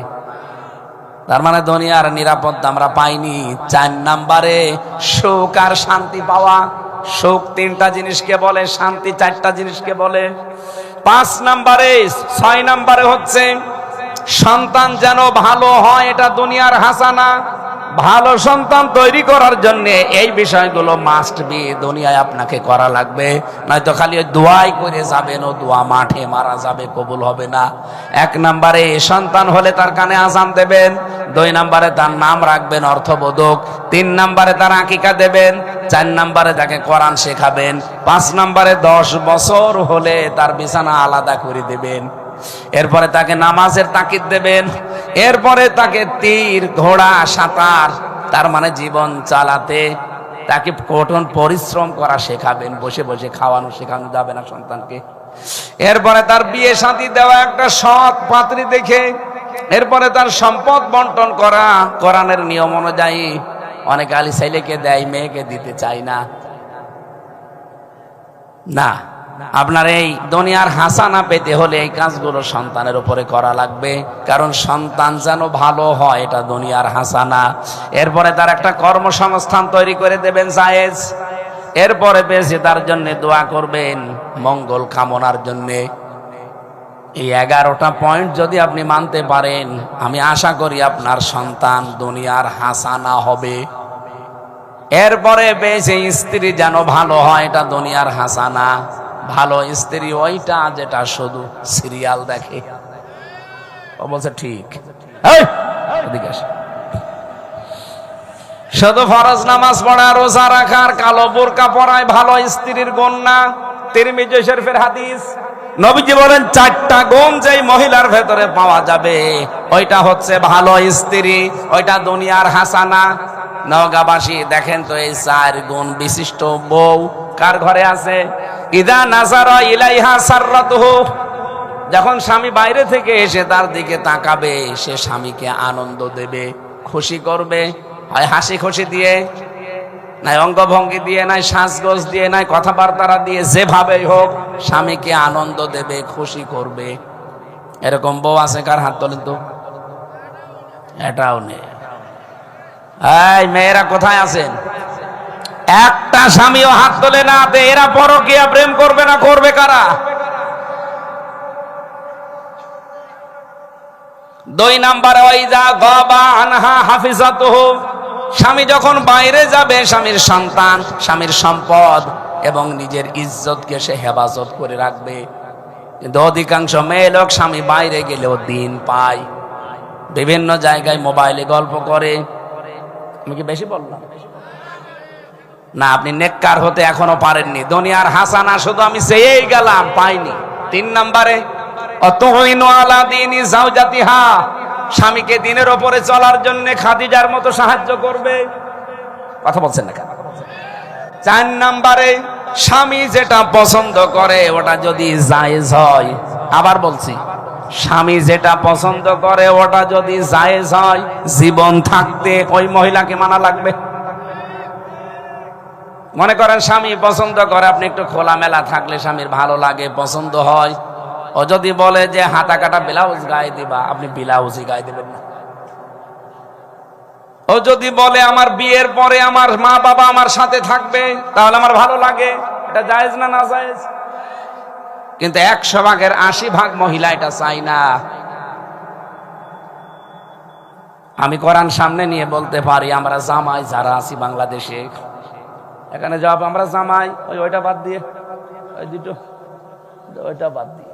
তার মানে দুনিয়ার নিরাপত্তা আমরা পাইনি। 4 নম্বরে সুখ আর শান্তি পাওয়া। সুখ 3টা জিনিসকে বলে, শান্তি 4টা জিনিসকে বলে। 5 নম্বরে, 6 নম্বরে হচ্ছে সন্তান যেন ভালো হয়, এটা দুনিয়ার হাসানা। ভালো সন্তান তৈরি করার জন্য এই বিষয়গুলো মাস্ট বি দুনিয়ায় আপনাকে করা লাগবে, নয়তো খালি ওই দোয়াই করে যাবেন, ও দোয়া মাঠে মারা যাবে, কবুল হবে না। 1 নম্বরে সন্তান হলে তার কানে আযান দেবেন, 2 নম্বরে তার নাম রাখবেন অর্থবোধক, 3 নম্বরে তার আকিকা দেবেন, 4 নম্বরে তাকে কোরআন শেখাবেন, 5 নম্বরে 10 বছর হলে তার বিছানা আলাদা করে দেবেন, এরপরে তাকে নামাজের তাকিদ দেবেন, এরপরে তাকে তীর ঘোড়া সাঁতার তার মানে জীবন চালাতে তাকে কঠোর পরিশ্রম করা শেখাবেন, বসে বসে খাওয়ানো শেখানো যাবে না সন্তানকে। এরপরে তার বিয়ে শাদী দেওয়া একটা সৎ পাত্রী দেখে, এরপরে তার সম্পদ বন্টন করা কোরআনের নিয়ম অনুযায়ী। অনেক আলী ছেলেকে দেয়, মেয়েকে দিতে চায় না। না, আপনার এই দুনিয়ার হাসানা পেতে হলে এই কাজগুলো সন্তানের উপরে করা লাগবে, কারণ সন্তান যেন ভালো হয় এটা দুনিয়ার হাসানা। এরপরে তার একটা কর্মসংস্থান তৈরি করে দেবেন জায়েজ, এরপরে বেশি তার জন্য দোয়া করবেন মঙ্গল কামনার জন্য। এই 11টা পয়েন্ট যদি আপনি মানতে পারেন, আমি আশা করি আপনার সন্তান দুনিয়ার হাসানা হবে। এরপরে বেশি স্ত্রী যেন ভালো হয় এটা দুনিয়ার হাসানা। ভালো স্ত্রী ওইটা যেটা শুধু সিরিয়াল দেখে। ও বলছে ঠিক, শুধু ফরজ নামাজ পড়া, রোজা রাখার, কালো বোরকা পরায় ভালো স্ত্রীর গুণ না। তিরমিজি শরীফের হাদিস, নবীজি বলেন 4টা গুণ যেই মহিলার ভেতরে পাওয়া যাবে ওইটা হচ্ছে ভালো স্ত্রী, ওইটা দুনিয়ার হাসানা। নওগাঁবাসী দেখেন তো এই 4 গুণ বিশিষ্ট বউ কার ঘরে আছে? ইদা নাজারা ইলাইহা সাররাতুহু, যখন স্বামী বাইরে থেকে এসে তার দিকে তাকাবে সে স্বামীকে আনন্দ দেবে, খুশি করবে, হয় হাসি খুশি দিয়ে, নাই অঙ্গভঙ্গি দিয়ে, নাই সাজগোজ দিয়ে, নাই কথাবার্তা দিয়ে, যেভাবেই হোক স্বামীকে আনন্দ দেবে, খুশি করবে। এরকম বউ আছে কার? হাত তোলেন তো। এটাও নেই। এই মেয়েরা কোথায় আছেন? একটা স্বামীও হাত তোলে না। এরা পরকীয়া প্রেম করবে না, করবে কারা? 2 নম্বরে ওয়াইজা গাবা আনহা হাফিজাতুহু, স্বামী যখন বাইরে যাবে স্বামীর সন্তান, স্বামীর সম্পদ এবং নিজের ইজ্জতকে সে হেফাজত করে রাখবে। কিন্তু অধিকাংশ মেয়ে লোক স্বামী বাইরে গেলেও দিন পায়, বিভিন্ন জায়গায় মোবাইলে গল্প করে। আমি কি বেশি বললাম? না, আপনি নেককার হতে এখনো পারেননি। দুনিয়ার হাসানা শুধু আমি চেয়েই গেলাম, পাইনি। 3 নম্বরে অতুইনু আলা দীনি যাওজাতিহা, স্বামীকে দিনের উপরে চলার জন্য খাদিজার মতো সাহায্য করবে। কথা বলছেন না কেন? 4 নম্বরে স্বামী যেটা পছন্দ করে ওটা যদি জায়েজ হয়, আবার বলছি, স্বামী যেটা পছন্দ করে ওটা যদি জায়েজ হয়, জীবন থাকতে ওই মহিলাকে মানা লাগবে। মনে করেন স্বামী পছন্দ করে আপনি একটু খোলামেলা থাকলে স্বামীর ভালো লাগে, পছন্দ হয়। ও যদি বলে যে হাতা কাটা ব্লাউজ গায়ে দিবা, আপনি ব্লাউজই গায়ে দিবেন না। ও যদি বলে আমার বিয়ের পরে আমার মা বাবা আমার সাথে থাকবে, তাহলে আমার ভালো লাগে, এটা জায়েজ না? না জায়েজ। কিন্তু 100 ভাগের 80 ভাগ মহিলা এটা চাই না। আমি কোরআন সামনে নিয়ে বলতে পারি, আমরা জামাই যারা আছি বাংলাদেশে, এখানে জবাব আমরা জামাই, ওইটা বাদ দিয়ে, ওই দুটো, ওইটা বাদ দিয়ে,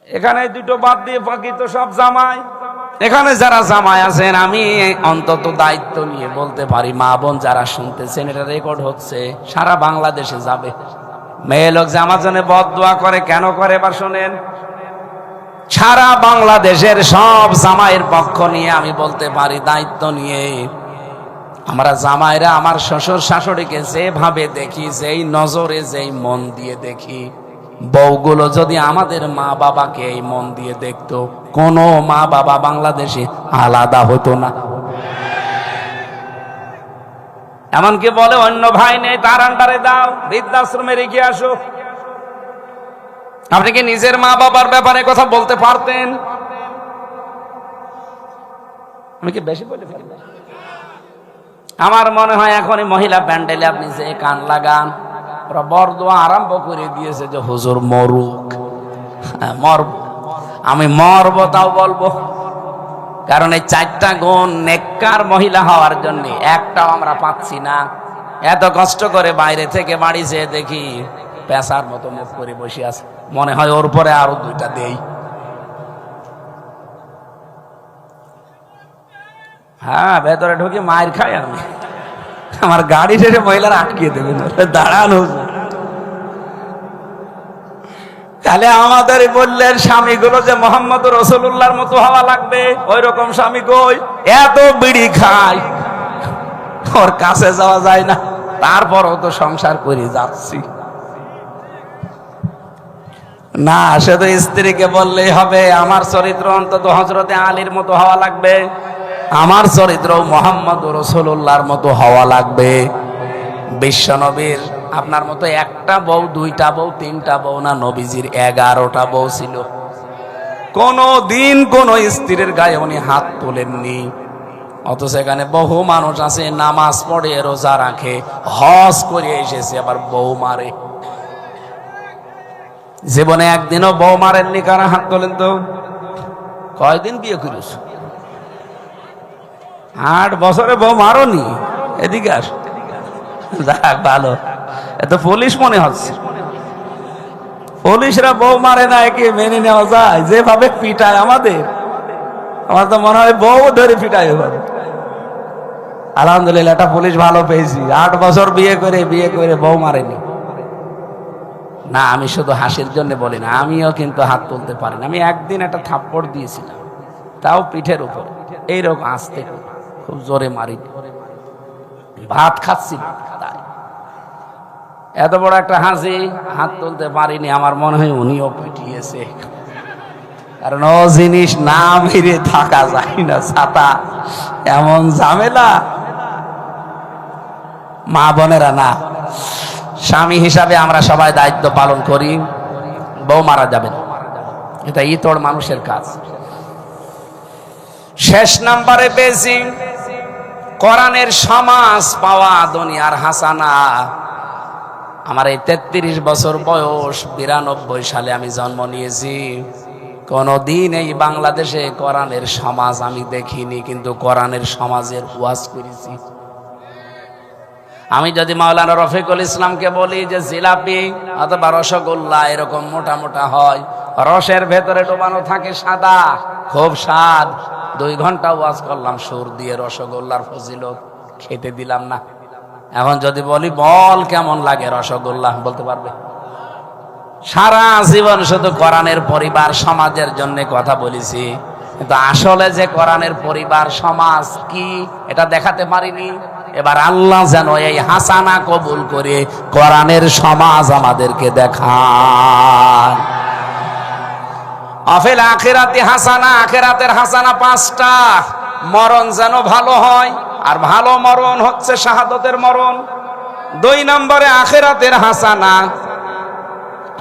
এখানে দুটো বাদ দিয়ে বাকি তো সব জামাই। এখানে যারা জামাই আছেন, আমি অন্তত দায়িত্ব নিয়ে বলতে পারি, মা বোন যারা শুনতেছেন, এটা রেকর্ড হচ্ছে, সারা বাংলাদেশে যাবে। মেয়ে লোক যে আমার জন্য বদদোয়া করে, কেন করে এবার শোনেন। সারা বাংলাদেশের সব জামাইয়ের পক্ষ নিয়ে আমি বলতে পারি, দায়িত্ব নিয়ে, আমরা জামাইরা আমার শ্বশুর শাশুড়িকে যেভাবে দেখি, যেই নজরে, যেই মন দিয়ে দেখি, বউগুলো যদি আমাদের মা বাবাকে এই মন দিয়ে দেখতো, কোনো মা বাবা বাংলাদেশে আলাদা হতো না। এমনকি বলে অন্য ভাই নেই, তার আন্ডারে দাও, বৃদ্ধাশ্রমে রেখে আসো। আপনি কি নিজের মা বাবার ব্যাপারে কথা বলতে পারতেন? আমি কি বেশি বলে ফেললাম? আমার মনে হয় এখন এই মহিলা প্যান্ডেলে আপনি যে কান লাগান, ওরা বরদোয়া আরম্ভ করে দিয়েছে যে হুজুর মরুক, মরব, আমি মরব তাও বলবো। কারণ এই 4টা গুণ নেককার মহিলা হওয়ার জন্য একটাও আমরা পাচ্ছি না। এত কষ্ট করে বাইরে থেকে বাড়ি যেয়ে দেখি পেশার মতো মুখ করে বসে আছে, মনে হয় ওর পরে আরো 2টা দেই। হ্যাঁ, ভেতরে ঢুকে মায়ের খাই আমি, আমার গাড়ি ঠেলে মহিলারা আটকিয়ে দেবেন, দাঁড়ানো। তাহলে আমাদের বললেন স্বামীগুলো যে মোহাম্মদ রাসূলুল্লাহর মতো হওয়া লাগবে, ওই রকম স্বামী কই? এত বিড়ি খায়, ওর কাছে যাওয়া যায় না, তারপরও তো সংসার করে যাচ্ছি না। সে তো স্ত্রীকে বললেই হবে আমার চরিত্র অন্তত হযরতে আলীর মতো হওয়া লাগবে, আমার চরিত্র মোহাম্মদ রাসূলুল্লাহর মতো হওয়া লাগবে। বিশ্বনবীর আপনার মতো একটা বউ, 2টা বউ, 3টা বউ না, নবীজির 11টা বউ ছিল। কোন দিন কোন স্ত্রীর গায়ে উনি হাত তোলেননি। অথচ এখানে বহু মানুষ আছে নামাজ পড়ে, রোজা রাখে, হজ করে এসেছে, আবার বউ মারে। জীবনে একদিনও বউ মারেননি, কারা হাত তোলেন তো? কয়দিন বিয়ে করিস? 8 বছরে বউ মারোনি? এদিকে আস, যাক ভালো। এত পুলিশ মনে হচ্ছে, পুলিশরা বউ মারে না, একে মেনে নেওয়া যায়? যেভাবে পিটায় আমাদের, আমার তো মনে হয় বউ ধরে পিটায় এভাবে। আলহামদুলিল্লাহ, একটা পুলিশ ভালো পেয়েছি, 8 বছর বিয়ে করে বউ মারেনি। না, আমি শুধু হাসির জন্য বলি না, আমিও কিন্তু হাত তুলতে পারি না। আমি একদিন একটা থাপ্পড় দিয়েছিলাম, তাও পিঠের উপর, এইরকম আস্তে, খুব জোরে মারি, ভাত খাচ্ছি তাই। এত বড় একটা হাসি, হাত তুলতে পারিনি। আমার মনে হয় উনিও পিটিয়েছে, কারণ ও জিনিস না মেরে থাকা যায় না। ছাতা এমন ঝামেলা। মা বোনেরা, না, স্বামী হিসাবে আমরা সবাই দায়িত্ব পালন করি, বউ মারা যাবে না, এটা ইতর মানুষের কাজ। শেষ নাম্বারে পেয়েছি কোরআনের সমাজ পাওয়া দুনিয়ার হাসানা। আমার এই 33 বছর বয়স, 92 সালে আমি জন্ম নিয়েছি। কোনদিন এই বাংলাদেশে কোরআনের সমাজ আমি দেখিনি, কিন্তু কোরআনের সমাজের ওয়াজ করেছি। আমি যদি মাওলানা রফিকুল ইসলামকে বলি যে জিলাপি অথবা রসগোল্লা এরকম মোটা মোটা হয়, রসের ভেতরে ডোবানো থাকে সাদা, খুব স্বাদ, 2 ঘন্টা ওয়াজ করলাম সুর দিয়ে রসগোল্লার ফজিলত, খেতে দিলাম না। এখন যদি বলি বল কেমন লাগে রসগোল্লা, বলতে পারবে? সারা জীবন শুধু কোরআনের পরিবার সমাজের জন্য কথা বলেছি, কিন্তু আসলে যে কোরআনের পরিবার সমাজ কি এটা দেখাতে পারিনি। এবার আল্লাহ যেন এই হাসানা কবুল করে কোরআনের সমাজ আমাদেরকে দেখান। আফিল আখিরাতি হাসানা, আখিরাতের হাসানা 5টা। মরণ যেন ভালো হয়, আর ভালো মরণ হচ্ছে শাহাদাতের মরণ। 2 নম্বরে আখিরাতের হাসানা,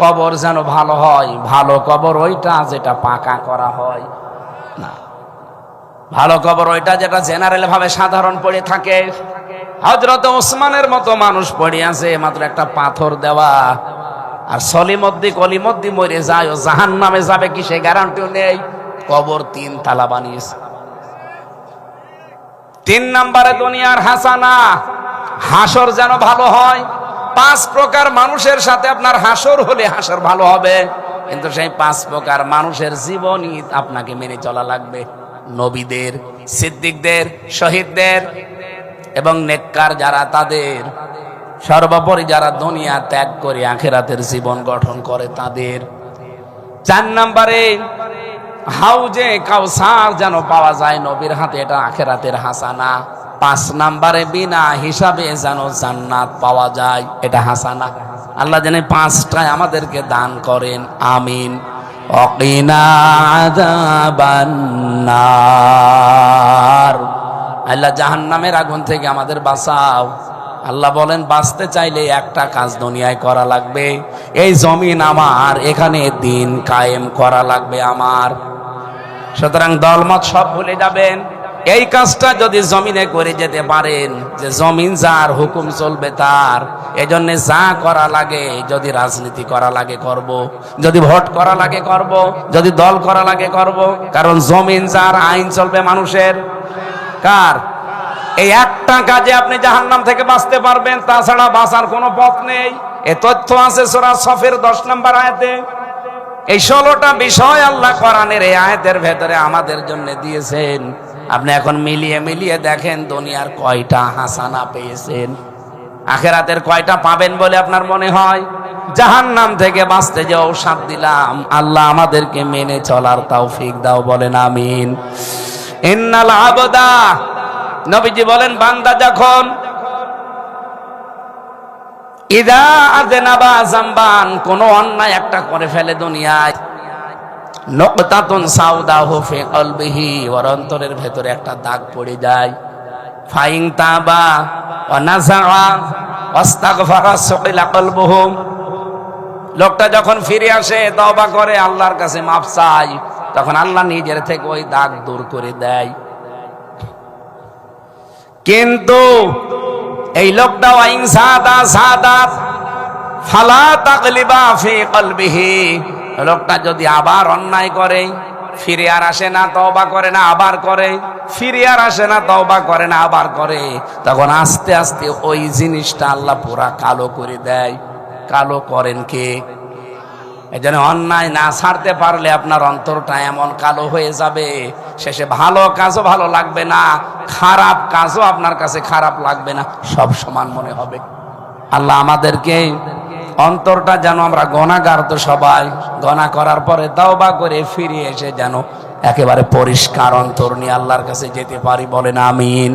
কবর যেন ভালো হয়। ভালো কবর ওইটা যেটা পাকা করা হয় না, ভালো কবর ওইটা যেটা জেনারেল ভাবে সাধারণ পড়ে থাকে। হযরত ওসমানের মতো মানুষ পড়ে আছে, মাত্র একটা পাথর দেওয়া, আর সলিমদ্দি কলিমদ্দি মরে যায়, ও জাহান্নামে যাবে কি সে গ্যারান্টিও নেই। কবর 3 তালা বানিয়েছে। 3 নম্বরে দুনিয়ার হাসানা, হাসর যেন ভালো হয়। 5 প্রকার মানুষের সাথে আপনার হাসর হলে হাসর ভালো হবে, কিন্তু সেই 5 প্রকার মানুষের জীবনই আপনাকে মেনে চলা লাগবে। নবীদের, সিদ্দিকদের, শহীদদের এবং নেককার যারা, তাদের, সর্বোপরি যারা দুনিয়া ত্যাগ করে আখিরাতের জীবন গঠন করে তাদের। 4 নম্বরে হাউজে কাউসার যেন পাওয়া যায় নবীর হাতে, এটা আখিরাতের হাসানা। 5 নম্বরে বিনা হিসাবে যেন জান্নাত পাওয়া যায়, এটা হাসানা। আল্লাহ যেন 5টায় আমাদেরকে দান করেন, আমিন। ওয়াকিনা আযাবান্নার, আল্লাহ জাহান্নামের আগুন থেকে আমাদের বাঁচাও। আল্লাহ বলেন বাঁচতে চাইলে একটা কাজ দুনিয়ায় করা লাগবে, এই জমিন আমার, এখানে দিন কায়েম করা লাগবে আমার। সুতরাং দলমত সব ভুলে যাবেন, এই কাজটা যদি জমিনে করে যেতে পারেন, যে জমিন যার, হুকুম চলবে তার, এজন্য যা করা লাগে, যদি রাজনীতি করা লাগে করব, যদি ভোট করা লাগে করব, যদি দল করা লাগে করব, কারণ জমিন যার, আইন চলবে মানুষের। কার? এই একটা কাজে আপনি জাহান্নাম থেকে বাঁচতে পারবেন, তাছাড়া বাঁচার কোনো পথ নেই। এ তথ্য আছে সূরা সফের 10 নম্বর আয়াতে। এই 16টা বিষয় আল্লাহ কোরআনের এই আয়াতের ভেতরে আমাদের জন্য দিয়েছেন। আপনি এখন মিলিয়ে মিলিয়ে দেখেন দুনিয়ার কয়টা হাসানা পেয়েছেন, আখিরাতের কয়টা পাবেন বলে আপনার মনে হয়? জাহান্নাম থেকে বাঁচতে যে ঔষধ দিলাম, আল্লাহ আমাদেরকে মেনে চলার তৌফিক দাও, বলেন আমিন। ইন্নাল আবদা, নবীজি বলেন, বান্দা যখন ইদা আযনাবা যামবান, কোন অন্যায় একটা করে ফেলে দুনিয়ায়, নুকতাতুন সাউদাহু ফি কলবিহি, ওর অন্তরের ভেতরে একটা দাগ পড়ে যায়। ফাইন তাবা ওয়া নাযাআ ওয়াস্তাগফারা সুকিলা কলবুহু, লোকটা যখন ফিরে আসে, তওবা করে, আল্লাহর কাছে মাফ চায়, তখন আল্লাহ নিজের থেকে ওই দাগ দূর করে দেয়। কিন্তু এই লোকটা ওয়াইন সাদা সাদাত ফালা তাগলিবা ফি কলবিহি, লোকটা যদি আবার অন্যায় করে, ফিরে আর আসে না, তওবা করে না, আবার করে, ফিরে আর আসে না, তওবা করে না, আবার করে, তখন আস্তে আস্তে ওই জিনিসটা আল্লাহ পুরা কালো করে দেয়। কালো করেন কে? এজন্য অন্যায় না ছাড়তে পারলে আপনার অন্তরটা এমন কালো হয়ে যাবে, শেষে ভালো কাজও ভালো লাগবে না, খারাপ কাজও আপনার কাছে খারাপ লাগবে না, সব সমান মনে হবে। আল্লাহ আমাদেরকে অন্তরটা যেন, আমরা গুনাহগার তো সবাই, গুনাহ করার পরে তওবা করে ফিরে এসে যেন একেবারে পরিষ্কার অন্তর নিয়ে আল্লাহর কাছে যেতে পারি, বলেন আমিন।